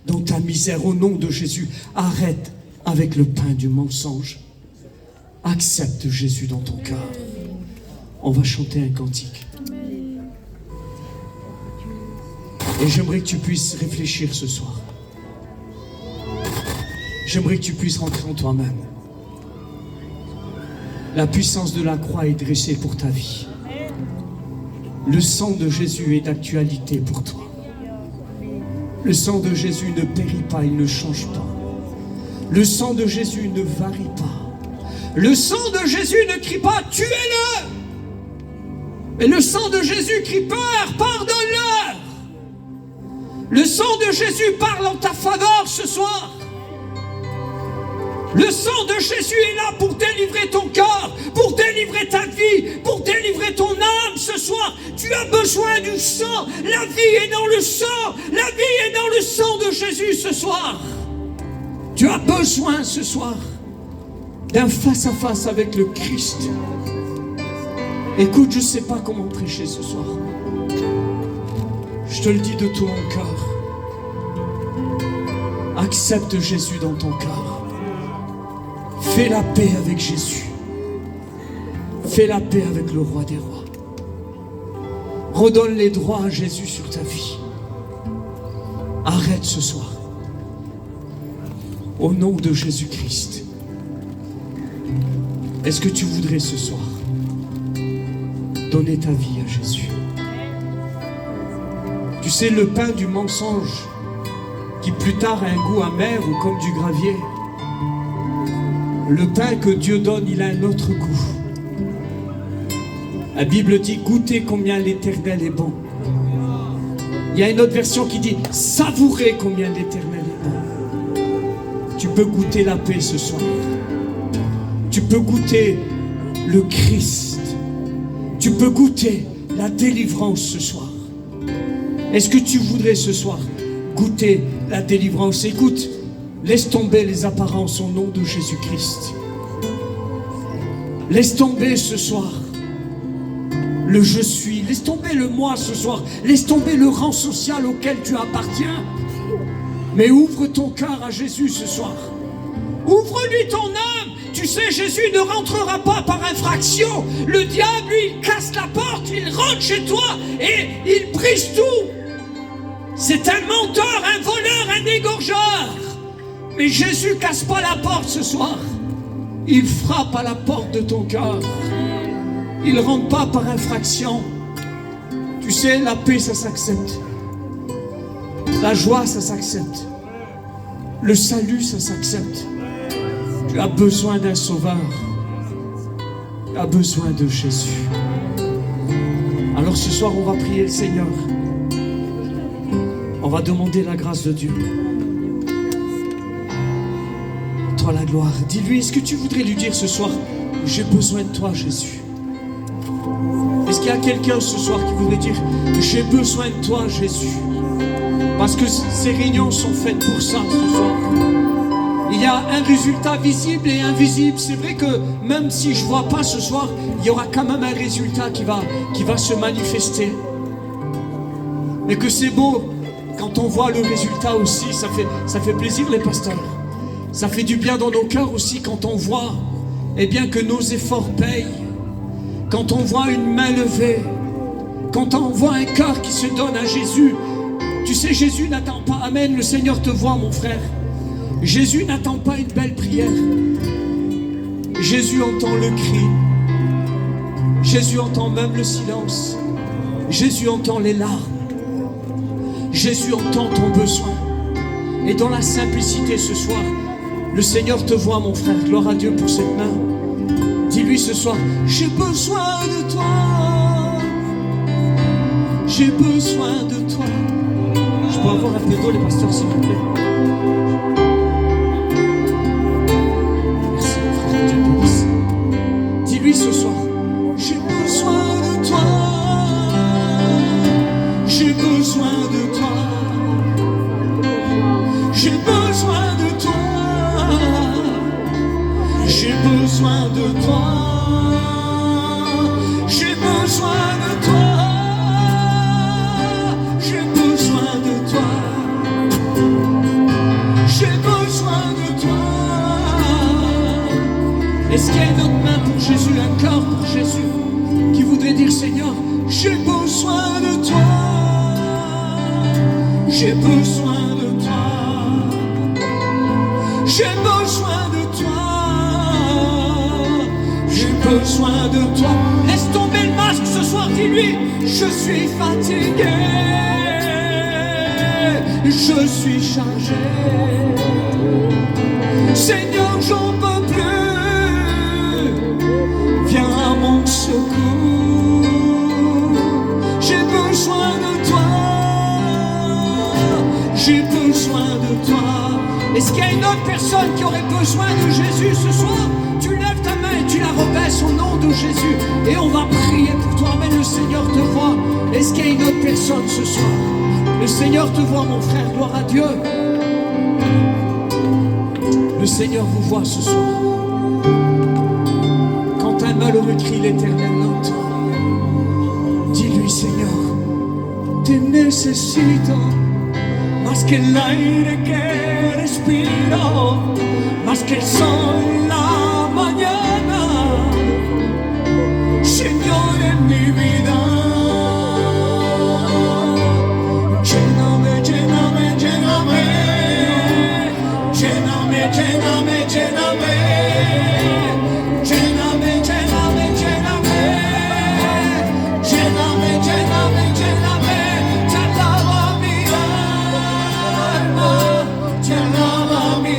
dans ta misère. Au nom de Jésus, arrête avec le pain du mensonge. Accepte Jésus dans ton cœur. On va chanter un cantique. Et j'aimerais que tu puisses réfléchir ce soir. J'aimerais que tu puisses rentrer en toi-même. La puissance de la croix est dressée pour ta vie. Le sang de Jésus est d'actualité pour toi. Le sang de Jésus ne périt pas, il ne change pas. Le sang de Jésus ne varie pas. Le sang de Jésus ne crie pas « tuez-le ». Mais le sang de Jésus crie « Père, pardonne-leur ». Le sang de Jésus parle en ta faveur ce soir. Le sang de Jésus est là pour délivrer ton corps, pour délivrer ta vie, pour délivrer ton âme ce soir. Tu as besoin du sang. La vie est dans le sang. La vie est dans le sang de Jésus ce soir. Tu as besoin ce soir d'un face-à-face avec le Christ. Écoute, je ne sais pas comment prêcher ce soir. Je te le dis de tout mon cœur. Accepte Jésus dans ton cœur. Fais la paix avec Jésus. Fais la paix avec le roi des rois. Redonne les droits à Jésus sur ta vie. Arrête ce soir. Au nom de Jésus-Christ. Est-ce que tu voudrais ce soir donner ta vie à Jésus? Tu sais, le pain du mensonge qui plus tard a un goût amer ou comme du gravier. Le pain que Dieu donne, il a un autre goût. La Bible dit, goûtez combien l'Éternel est bon. Il y a une autre version qui dit, savourez combien l'Éternel est bon. Tu peux goûter la paix ce soir. Tu peux goûter le Christ. Tu peux goûter la délivrance ce soir. Est-ce que tu voudrais ce soir goûter la délivrance? Écoute, laisse tomber les apparences au nom de Jésus-Christ. Laisse tomber ce soir le je suis. Laisse tomber le moi ce soir. Laisse tomber le rang social auquel tu appartiens. Mais ouvre ton cœur à Jésus ce soir. Ouvre-lui ton âme. Tu sais, Jésus ne rentrera pas par infraction. Le diable, lui, il casse la porte, il rentre chez toi et il brise tout. C'est un menteur, un voleur, un égorgeur. Mais Jésus casse pas la porte ce soir. Il frappe à la porte de ton cœur. Il ne rentre pas par infraction. Tu sais, la paix, ça s'accepte. La joie, ça s'accepte. Le salut, ça s'accepte. Tu as besoin d'un sauveur. Tu as besoin de Jésus. Alors ce soir, on va prier le Seigneur. On va demander la grâce de Dieu. Toi la gloire. Dis-lui, est-ce que tu voudrais lui dire ce soir, j'ai besoin de toi, Jésus? Est-ce qu'il y a quelqu'un ce soir qui voudrait dire, j'ai besoin de toi, Jésus? Parce que ces réunions sont faites pour ça ce soir. Il y a un résultat visible et invisible. C'est vrai que même si je ne vois pas ce soir, il y aura quand même un résultat qui va se manifester. Mais que c'est beau, quand on voit le résultat aussi, ça fait plaisir les pasteurs. Ça fait du bien dans nos cœurs aussi quand on voit eh bien, que nos efforts payent. Quand on voit une main levée, quand on voit un cœur qui se donne à Jésus. Tu sais, Jésus n'attend pas, amen, le Seigneur te voit mon frère. Jésus n'attend pas une belle prière. Jésus entend le cri. Jésus entend même le silence. Jésus entend les larmes. Jésus entend ton besoin. Et dans la simplicité ce soir, le Seigneur te voit mon frère. Gloire à Dieu pour cette main. Dis-lui ce soir, j'ai besoin de toi. J'ai besoin de toi. Je peux avoir un peu d'eau les pasteurs s'il vous plaît. Merci mon frère, Dieu bénisse. Dis-lui ce soir, j'ai besoin de toi. J'ai besoin de toi. J'ai besoin de toi. J'ai besoin de toi. J'ai besoin de toi. J'ai besoin de toi. J'ai besoin de toi. Est-ce qu'il y a une autre main pour Jésus, un cœur pour Jésus, qui voudrait dire Seigneur, j'ai besoin de toi. J'ai besoin de toi. J'ai besoin de toi. J'ai besoin de toi. Laisse tomber le masque ce soir, dis-lui, je suis fatigué. Je suis chargé. Seigneur, j'en peux plus. Viens à mon secours. J'ai besoin de toi. J'ai besoin de toi. Est-ce qu'il y a une autre personne qui aurait besoin de Jésus ce soir? Tu lèves ta main et tu la rebaisses au nom de Jésus. Et on va prier pour toi. Mais le Seigneur te voit. Est-ce qu'il y a une autre personne ce soir? Le Seigneur te voit mon frère, gloire à Dieu. Le Seigneur vous voit ce soir. Quand un malheureux crie l'Éternel l'entend. Dis-lui Seigneur, te necesito más que el aire que respiro, más que el sol la mañana, Señor en mi vida. Lléname, lléname, lléname, lléname, lléname, lléname, lléname, lléname, lléname, lléname, lléname, lléname, te alaba mi alma, te alaba mi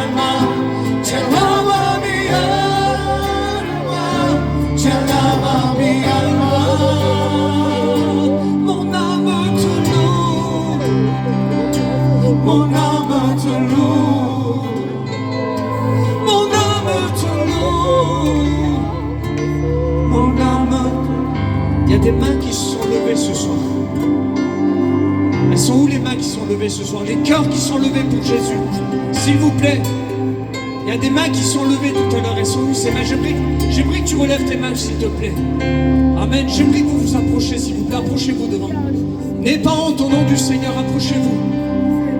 alma, te alaba mi alma, te alaba mi alma. Mon âme te loue, mon âme te loue, mon âme. Il y a des mains qui se sont levées ce soir. Elles sont où les mains qui sont levées ce soir? Les cœurs qui sont levés pour Jésus. S'il vous plaît, il y a des mains qui sont levées tout à l'heure. Elles sont où ces mains? J'aimerais que tu relèves tes mains s'il te plaît. Amen. J'aimerais que vous vous approchiez s'il vous plaît. Approchez-vous devant. N'ayez pas honte au nom du Seigneur. Approchez-vous.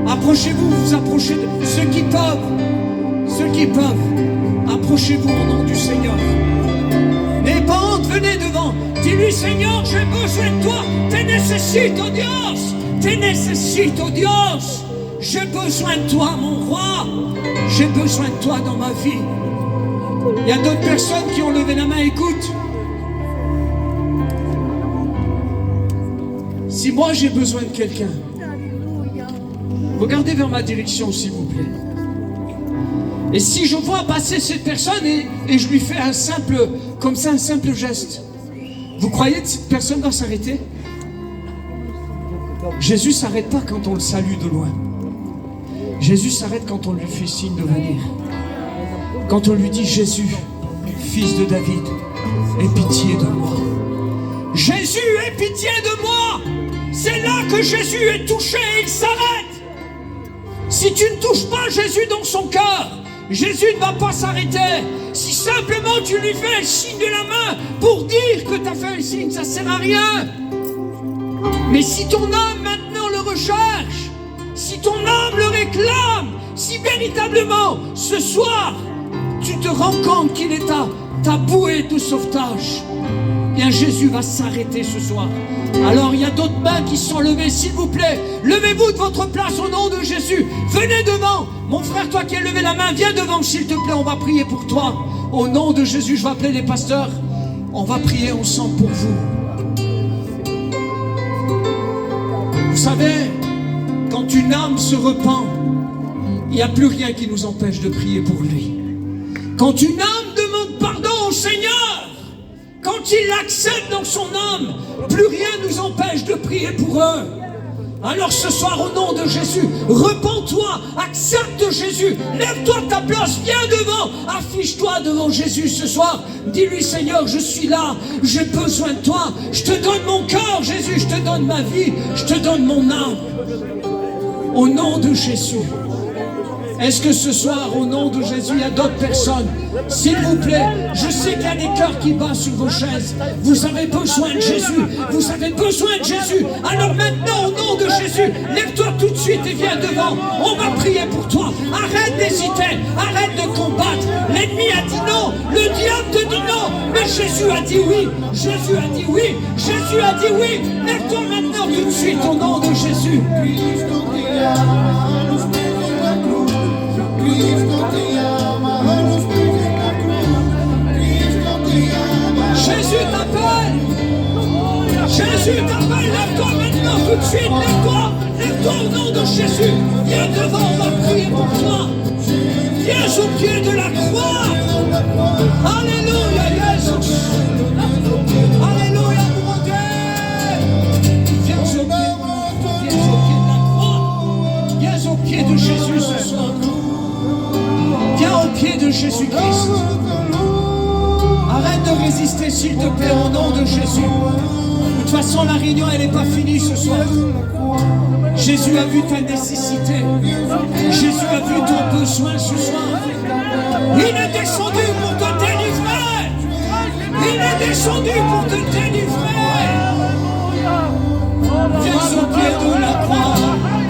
Approchez-vous, vous approchez de ceux qui peuvent, approchez-vous au nom du Seigneur. N'ayez pas honte, venez devant. Dis-lui Seigneur, j'ai besoin de toi. Te necesito Dios, te necesito Dios. J'ai besoin de toi mon roi. J'ai besoin de toi dans ma vie. Il y a d'autres personnes qui ont levé la main, écoute. Si moi j'ai besoin de quelqu'un, Regardez vers ma direction, s'il vous plaît. Et si je vois passer cette personne et je lui fais un simple geste, vous croyez que cette personne va s'arrêter? Jésus ne s'arrête pas quand on le salue de loin. Jésus s'arrête quand on lui fait signe de venir. Quand on lui dit: Jésus, fils de David, aie pitié de moi. Jésus, aie pitié de moi. C'est là que Jésus est touché et il s'arrête. Si tu ne touches pas Jésus dans son cœur, Jésus ne va pas s'arrêter. Si simplement tu lui fais le signe de la main pour dire que tu as fait un signe, ça ne sert à rien. Mais si ton âme maintenant le recherche, si ton âme le réclame, si véritablement ce soir tu te rends compte qu'il est ta bouée de sauvetage, bien Jésus va s'arrêter ce soir. Alors il y a d'autres mains qui sont levées, s'il vous plaît, levez-vous de votre place au nom de Jésus. Venez devant. Mon frère, toi qui as levé la main, viens devant s'il te plaît, on va prier pour toi. Au nom de Jésus, je vais appeler les pasteurs. On va prier ensemble pour vous. Vous savez, quand une âme se repent, il n'y a plus rien qui nous empêche de prier pour lui. Quand une âme demande pardon au Seigneur, quand il l'accepte dans son âme, plus rien ne nous empêche de prier pour eux. Alors ce soir, au nom de Jésus, repens-toi, accepte Jésus, lève-toi de ta place, viens devant, affiche-toi devant Jésus ce soir. Dis-lui: Seigneur, je suis là, j'ai besoin de toi, je te donne mon cœur, Jésus, je te donne ma vie, je te donne mon âme. Au nom de Jésus. Est-ce que ce soir, au nom de Jésus, il y a d'autres personnes? S'il vous plaît, je sais qu'il y a des cœurs qui battent sur vos chaises. Vous avez besoin de Jésus. Vous avez besoin de Jésus. Alors maintenant, au nom de Jésus, lève-toi tout de suite et viens devant. On va prier pour toi. Arrête d'hésiter. Arrête de combattre. L'ennemi a dit non. Le diable te dit non. Mais Jésus a dit oui. Jésus a dit oui. Jésus a dit oui. Lève-toi maintenant tout de suite au nom de Jésus. Jésus t'appelle. Jésus t'appelle. Lève-toi maintenant tout de suite. Lève-toi. Lève-toi au nom de Jésus. Viens devant, on va prier pour toi. Viens au pied de la croix. Alléluia, Jésus. Alléluia, mon Dieu. Viens au pied de la croix. Viens au pied de Jésus ce soir. Viens au pied de Jésus-Christ. Arrête de résister, s'il te plaît, au nom de Jésus. De toute façon, la réunion, elle n'est pas finie ce soir. Jésus a vu ta nécessité. Jésus a vu ton besoin ce soir. Il est descendu pour te délivrer. Il est descendu pour te délivrer. Viens au pied de la croix.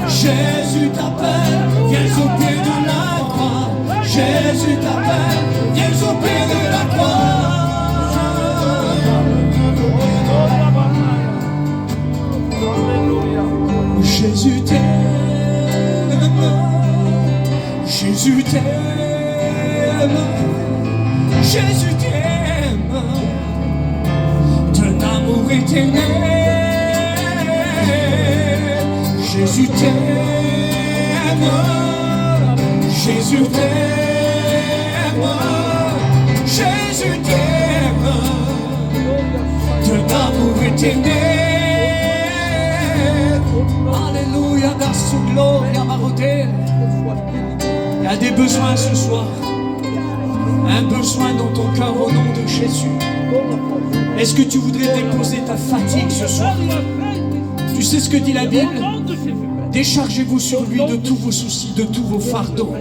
Jésus t'appelle. Viens au pied de la croix. Jésus t'appelle. Viens au pied de la croix. Jésus t'aime, Jésus t'aime, Jésus t'aime, ton amour éternel. Jésus t'aime, Jésus t'aime, Jésus t'aime, ton amour éternel. Alléluia, dans son gloria marodel. Il y a des besoins ce soir. Un besoin dans ton cœur au nom de Jésus. Est-ce que tu voudrais déposer ta fatigue ce soir? Tu sais ce que dit la Bible? Déchargez-vous sur lui de tous vos soucis, de tous vos fardeaux.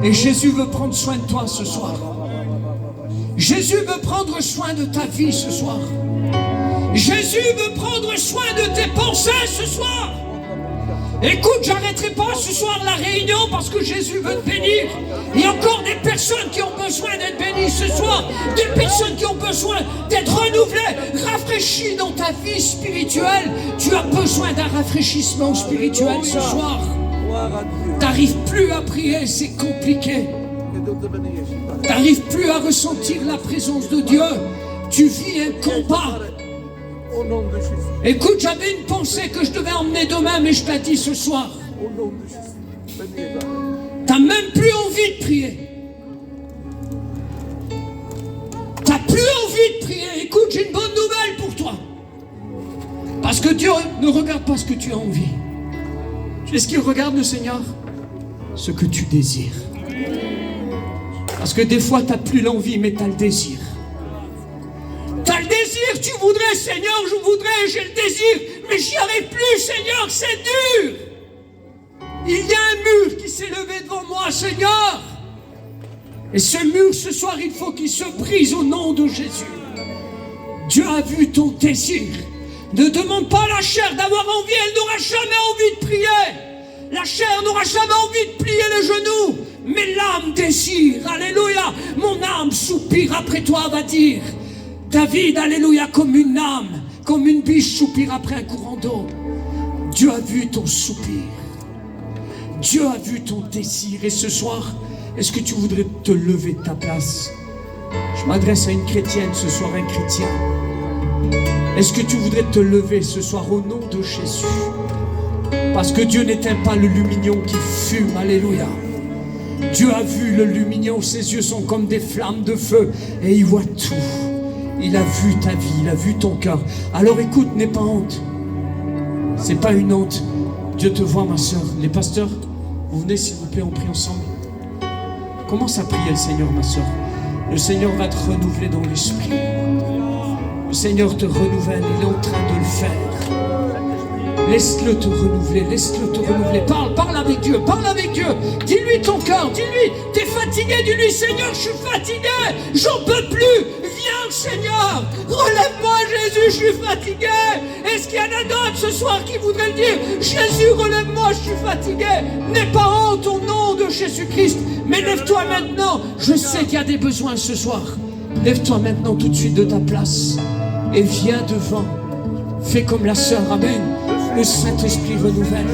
Et Jésus veut prendre soin de toi ce soir. Jésus veut prendre soin de ta vie ce soir. Jésus veut prendre soin de tes pensées ce soir. Écoute, j'arrêterai pas ce soir la réunion parce que Jésus veut te bénir. Il y a encore des personnes qui ont besoin d'être bénies ce soir. Des personnes qui ont besoin d'être renouvelées, rafraîchies dans ta vie spirituelle. Tu as besoin d'un rafraîchissement spirituel ce soir. T'arrives plus à prier, c'est compliqué. T'arrives plus à ressentir la présence de Dieu. Tu vis un combat. Écoute, j'avais une pensée que je devais emmener demain, mais je t'ai dit ce soir. Au nom de Jésus. Bénis-les. T'as même plus envie de prier. T'as plus envie de prier. Écoute, j'ai une bonne nouvelle pour toi. Parce que Dieu ne regarde pas ce que tu as envie. Tu sais ce qu'il regarde, le Seigneur? Ce que tu désires. Parce que des fois, t'as plus l'envie, mais t'as le désir. T'as le désir, tu voudrais, Seigneur, je voudrais, j'ai le désir, mais j'y arrive plus, Seigneur, c'est dur. Il y a un mur qui s'est levé devant moi, Seigneur. Et ce mur, ce soir, il faut qu'il se brise au nom de Jésus. Dieu a vu ton désir. Ne demande pas à la chair d'avoir envie, elle n'aura jamais envie de prier. La chair n'aura jamais envie de plier les genoux. Mais l'âme désire, alléluia. Mon âme soupire après toi, va dire David, alléluia, comme une âme, comme une biche soupire après un courant d'eau. Dieu a vu ton soupir. Dieu a vu ton désir. Et ce soir, est-ce que tu voudrais te lever de ta place? Je m'adresse à une chrétienne ce soir, un chrétien. Est-ce que tu voudrais te lever ce soir au nom de Jésus? Parce que Dieu n'éteint pas le lumignon qui fume, alléluia. Dieu a vu le lumignon, ses yeux sont comme des flammes de feu et il voit tout. Il a vu ta vie, il a vu ton cœur. Alors écoute, n'aie pas honte. C'est pas une honte. Dieu te voit, ma soeur. Les pasteurs, vous venez s'il vous plaît, on prie ensemble. Commence à prier le Seigneur, ma soeur. Le Seigneur va te renouveler dans l'esprit. Le Seigneur te renouvelle, il est en train de le faire. Laisse-le te renouveler, laisse-le te renouveler. Parle avec Dieu, parle avec Dieu. Dis-lui ton cœur, dis-lui, t'es fatigué, dis-lui, Seigneur, je suis fatigué, j'en peux plus. Viens, Seigneur, relève-moi, Jésus, je suis fatigué. Est-ce qu'il y en a d'autres ce soir qui voudraient le dire? Jésus, relève-moi, je suis fatigué. N'aie pas honte au nom de Jésus-Christ. Mais lève-toi maintenant, je sais qu'il y a des besoins ce soir. Lève-toi maintenant tout de suite de ta place et viens devant. Fais comme la sœur, amen. Le Saint-Esprit renouvelle.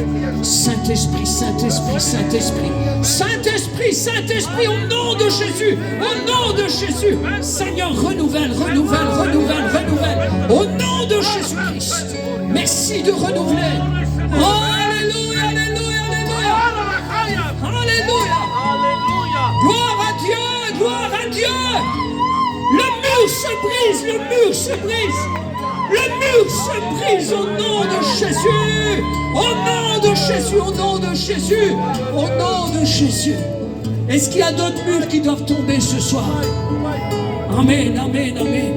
Saint-Esprit, Saint-Esprit, Saint-Esprit. Saint-Esprit, Saint-Esprit, au nom de Jésus. Au nom de Jésus. Seigneur, renouvelle, renouvelle, renouvelle, renouvelle. Au nom de Jésus-Christ. Merci de renouveler. Oh, alléluia, alléluia, alléluia. Alléluia. Gloire à Dieu, gloire à Dieu. Le mur se brise, le mur se brise. Le mur se brise au nom de Jésus. Au nom de Jésus, au nom de Jésus. Au nom de Jésus. Est-ce qu'il y a d'autres murs qui doivent tomber ce soir? Amen, amen, amen.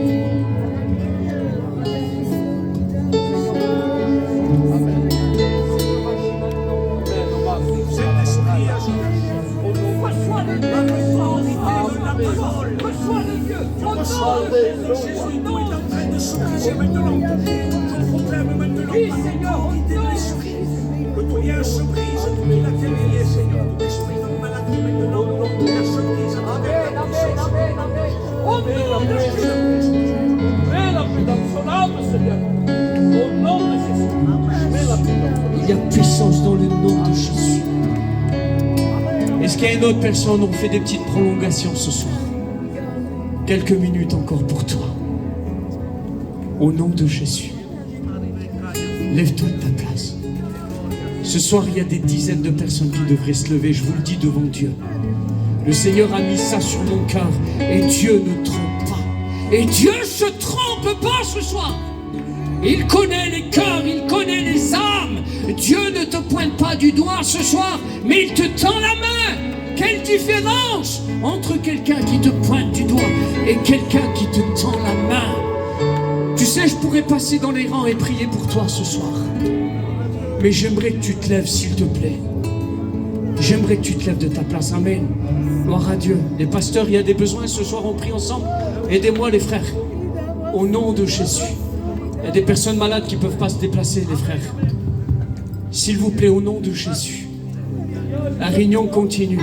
Jésus maintenant. Je proclame maintenant que l'esprit, que tout lien se brise, tout lien qui est lié, Seigneur, tout esprit de maladie maintenant, la se brise. Amen, amen, amen, amen. Au nom de Jésus. Mets la paix dans son âme, Seigneur. Au nom de Jésus. Mets la paix dans son âme. Il y a puissance dans le nom de Jésus. Est-ce qu'il y a une autre personne? On fait des petites prolongations ce soir. Quelques minutes encore pour toi. Au nom de Jésus. Lève-toi de ta place. Ce soir, il y a des dizaines de personnes qui devraient se lever. Je vous le dis devant Dieu. Le Seigneur a mis ça sur mon cœur. Et Dieu ne trompe pas. Et Dieu ne se trompe pas ce soir. Il connaît les cœurs, il connaît les âmes. Dieu ne te pointe pas du doigt ce soir, mais il te tend la main. Quelle différence entre quelqu'un qui te pointe du doigt et quelqu'un qui te tend la main. Tu sais, je pourrais passer dans les rangs et prier pour toi ce soir. Mais j'aimerais que tu te lèves, s'il te plaît. J'aimerais que tu te lèves de ta place. Amen. Gloire à Dieu. Les pasteurs, il y a des besoins ce soir, on prie ensemble. Aidez-moi les frères. Au nom de Jésus. Il y a des personnes malades qui ne peuvent pas se déplacer, les frères. S'il vous plaît, au nom de Jésus. La réunion continue.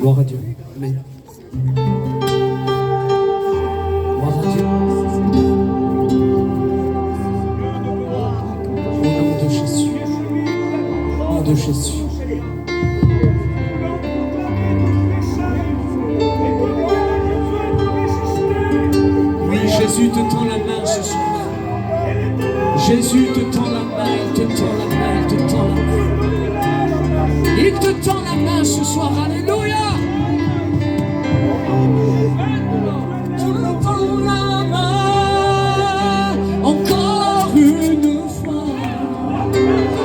Gloire à Dieu. Amen. Gloire à Dieu. Au nom de Jésus. Au nom de Jésus. Jésus te tend la main ce soir. Jésus te tend la main, il te tend la main, il te tend la main. Il te tend la main ce soir, alléluia. Tu me tends la main encore une fois.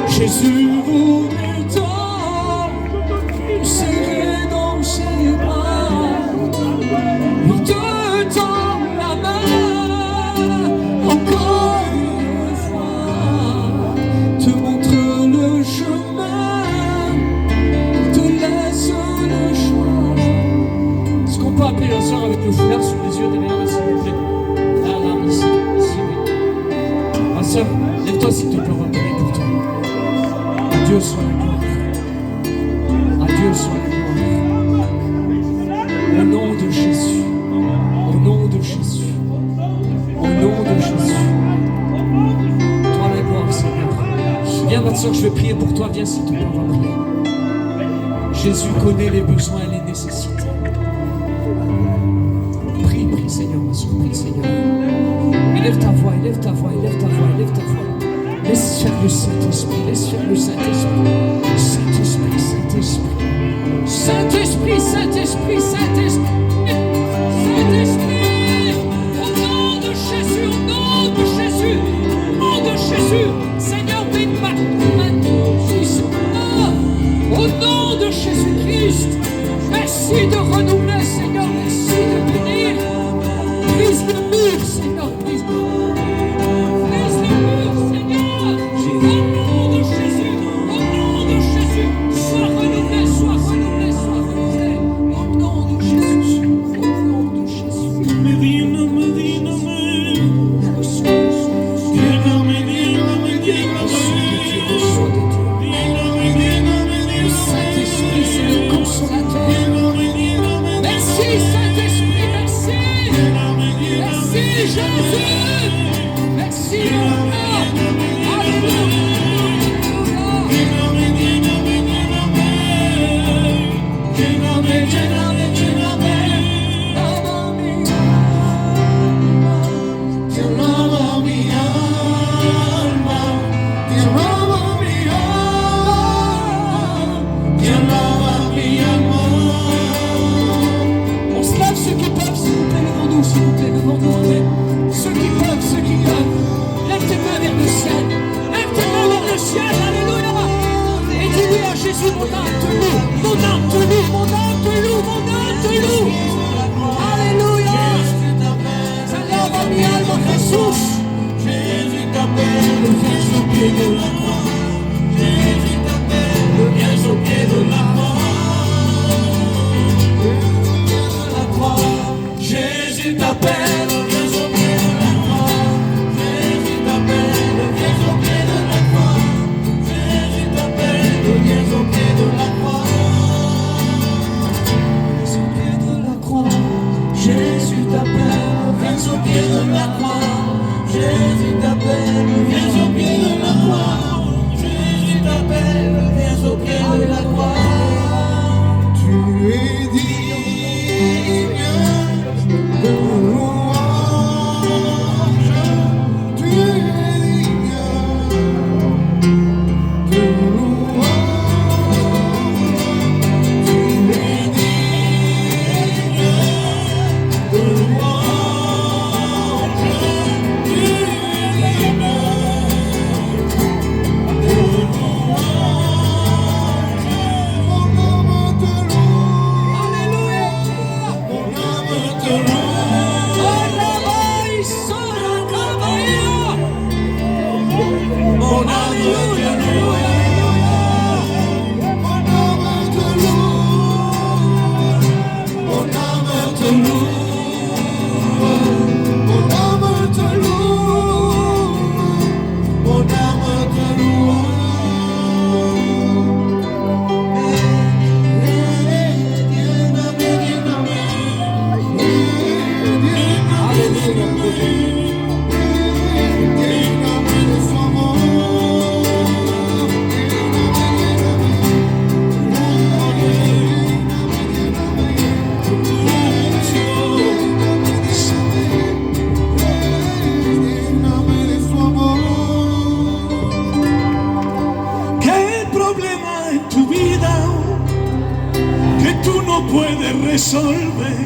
Jésus vous tend, serré dans ses bras. Il te tend la main encore une fois. Te montre le chemin, te laisse le choix. Est-ce qu'on peut appeler la soeur avec le foulard sous les yeux derrière là, s'il vous plaît? Là, ici, oui. Ma soeur, lève-toi s'il te plaît, on va prier pour toi. À Dieu soit la gloire. À Dieu soit la gloire. Au nom de Jésus. Au nom de Jésus. Au nom de Jésus. Toi la gloire, Seigneur. Viens, ma soeur, je vais prier pour toi. Viens, s'il te plaît, on va prier. Jésus connaît les besoins et les nécessités. Prie, prie, Seigneur, ma soeur, prie, Seigneur. Élève ta voix, élève ta voix, élève ta voix, élève ta voix. Laisse faire le Saint-Esprit, laisse faire le Saint-Esprit. Saint-Esprit, Saint-Esprit. Saint-Esprit, Saint-Esprit, Saint-Esprit. Saint-Esprit. Au nom de Jésus, au nom de Jésus, au nom de Jésus. Seigneur, bénis ma fils. Au nom de Jésus-Christ. Merci de renouveler, Seigneur. Merci de bénir. Brise le mur, Seigneur. Brise le mur. Brise le mur, Seigneur. Au nom de Jésus. Au nom de Jésus. Sois renouvelé, sois renouvelé, sois renouvelé. Au nom de Jésus. Au nom de Jésus. Medina, Medina, Le Saint-Esprit, c'est le consolateur. Merci, Saint-Esprit, merci. Merci, Jésus. Merci, on se lève ceux qui peuvent, s'il vous plaît, levons-nous, s'il vous plaît, levons-nous. Ceux qui peuvent, ceux qui peuvent. Lève tes mains vers le ciel. Lève tes mains vers le ciel, alléluia. Et dis-lui à Jésus, mon âme te loue, mon âme te loue, mon âme te loue, mon âme te loue. Alléluia. Salve mi alma, Jesús. Jésus t'appelle, viens au pied de la croix. Jésus t'appelle, viens au pied de la croix. Jésus t'appelle, viens au pied de la croix. Jésus t'appelle, viens au pied de la croix. Jésus t'appelle, viens au pied de la croix. Viens au pied de la croix. Jésus t'appelle, viens au pied de la croix. Jésus t'appelle, viens au pied de la croix. Jésus t'appelle, viens au pied de la croix. Tu es digne de louange. Tu es digne de louange. Tu es digne de louange. Tu es no puede resolver.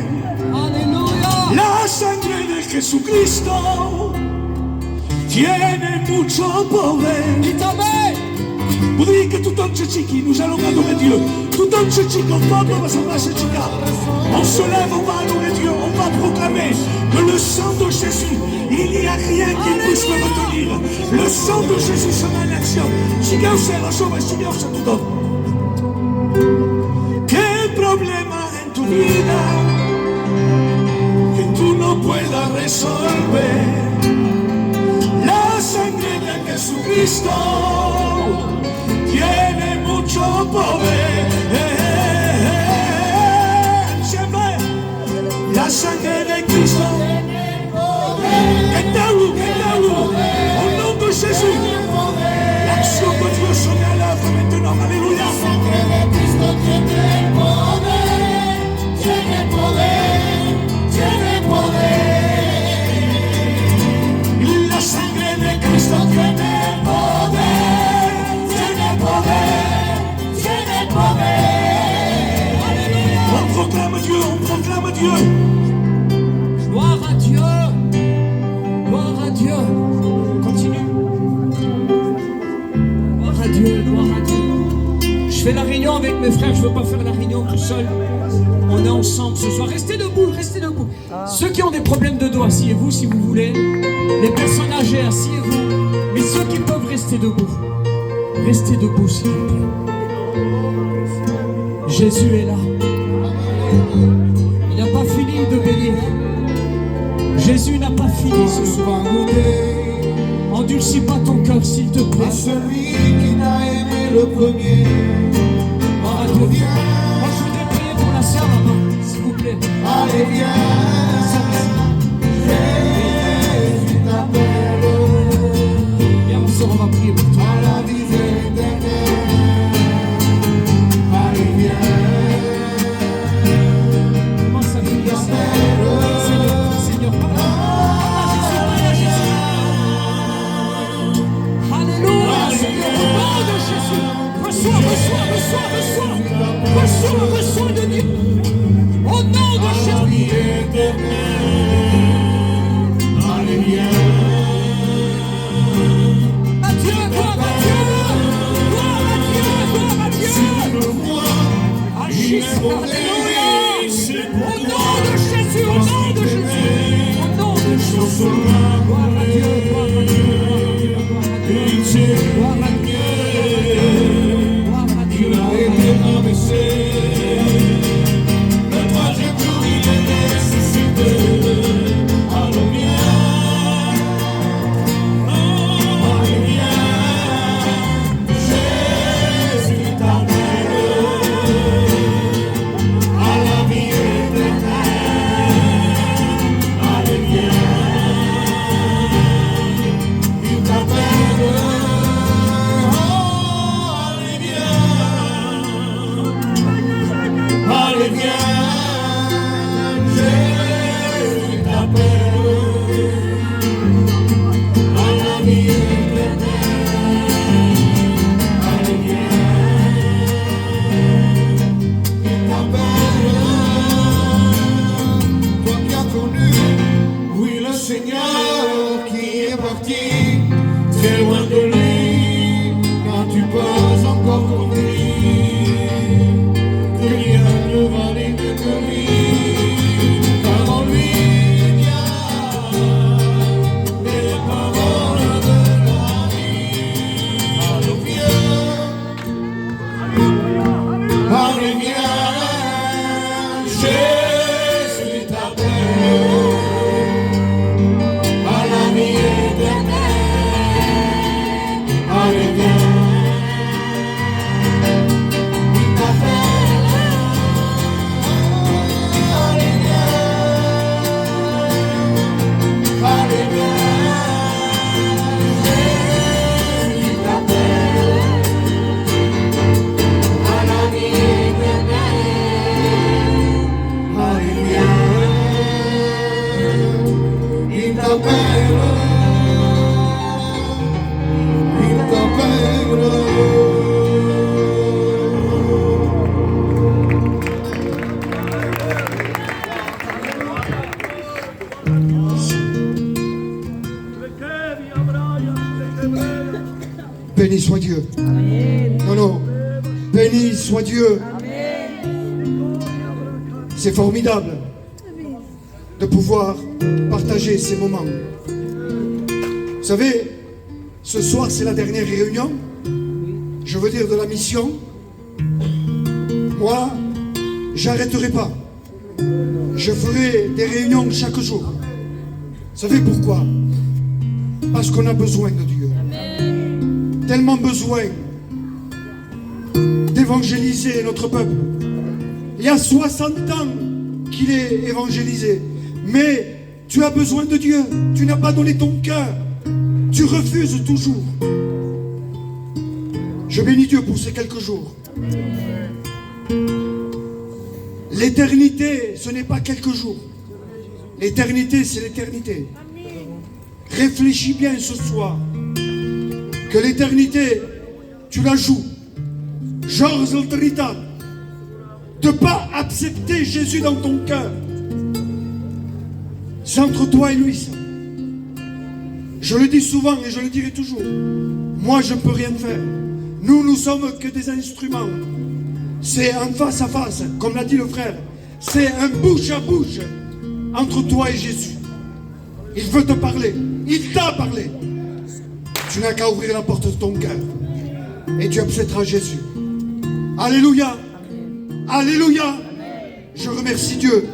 Aleluya. La sangre de Jesucristo tiene mucho poder. Dites Amen. Vous dites que tout homme tchétchiki, nous allons adorer Dieu. Tout homme tchétchik, on va s'embrasser tchika. On se lève, on va adorer Dieu, on va proclamer que le sang de Jésus, il n'y a rien qui puisse le retenir. Le sang de Jésus sera en action. Tchika ou c'est la sauve, tchika ou c'est tout homme. ¿Qué problema en tu vida que tú no puedas resolver? La sangre de Jesucristo tiene mucho poder. Siempre la sangre de Cristo. Cantalo, cantalo. Au nom de Jésus. L'action de Dieu sonne à l'œuvre maintenant. Alléluia. La sangre de Cristo tiene poder. Tiene poder. Tiene poder. La sangre de Cristo tiene poder. Tiene poder. Tiene poder. On proclame Dieu, on proclame Dieu. Gloire à Dieu. Gloire à Dieu. Continue. Gloire à Dieu, gloire à Dieu. Je fais la réunion avec mes frères, je ne veux pas faire la réunion tout seul. On est ensemble ce soir. Restez debout, restez debout. Ceux qui ont des problèmes de dos, asseyez-vous si vous voulez. Les personnes âgées, asseyez-vous. Mais ceux qui peuvent rester debout, restez debout s'il vous plaît. Jésus est là. Il n'a pas fini de bénir. Jésus n'a pas fini ce soir. Endurcis pas ton cœur s'il te plaît. À celui qui t'a aimé le premier. Moi je voudrais prier pour la sœur là-bas, s'il vous plaît. Allez viens, Jésus t'appelle. Viens mon soeur, on va prier pour toi. À la vie éternelle. Allez viens. Comment ça fait bien ça? Seigneur, parle à Jésus. Alléluia, Seigneur, au nom de Jésus. Reçois de Dieu. Au nom de Jésus. Allez viens. Adieu, gloire à Dieu. Gloire à Dieu, gloire à Dieu. Agisse, alléluia. Au nom de Jésus, au nom de Jésus. Au nom de Jésus. Gloire à Dieu, gloire à Dieu, gloire à Dieu, gloire à Dieu. Gloire à Dieu. Il a été abaissé. Le troisième jour, il est ressuscité. Allons viens. Allez viens. Jésus t'appelle. À la vie éternelle. Allez viens. Il t'appelle. Allez viens. Allez viens. Jésus t'appelle. À la vie éternelle. Allez viens. Il t'appelle. Toi qui as connu, oui, le Seigneur qui est parti très loin de lui, quand tu peux encore compris que rien ne valait mieux que lui, car en lui il y a les paroles de la vie. Allez viens, allez viens, Jésus t'appelle. À la vie éternelle. Allez viens. Il t'appelle. Allez viens. Allez viens. Jésus t'appelle. À la vie éternelle. Allez viens. Il t'appelle. Il t'appelle. Béni soit Dieu. Non, non. Béni soit Dieu. C'est formidable de pouvoir partager ces moments. Vous savez, ce soir c'est la dernière réunion, je veux dire de la mission. Moi, j'arrêterai pas. Je ferai des réunions chaque jour. Vous savez pourquoi? Parce qu'on a besoin de Dieu. Tellement besoin d'évangéliser notre peuple. Il y a 60 ans qu'il est évangélisé. Mais tu as besoin de Dieu. Tu n'as pas donné ton cœur. Tu refuses toujours. Je bénis Dieu pour ces quelques jours. L'éternité, ce n'est pas quelques jours. L'éternité, c'est l'éternité. Réfléchis bien ce soir. Que l'éternité, tu la joues. Georges Altrita, de ne pas accepter Jésus dans ton cœur. C'est entre toi et lui, ça. Je le dis souvent et je le dirai toujours. Moi, je ne peux rien faire. Nous, nous sommes que des instruments. C'est un face à face, comme l'a dit le frère. C'est un bouche à bouche entre toi et Jésus. Il veut te parler. Il t'a parlé. Tu n'as qu'à ouvrir la porte de ton cœur. Et tu accepteras Jésus. Alléluia. Alléluia. Je remercie Dieu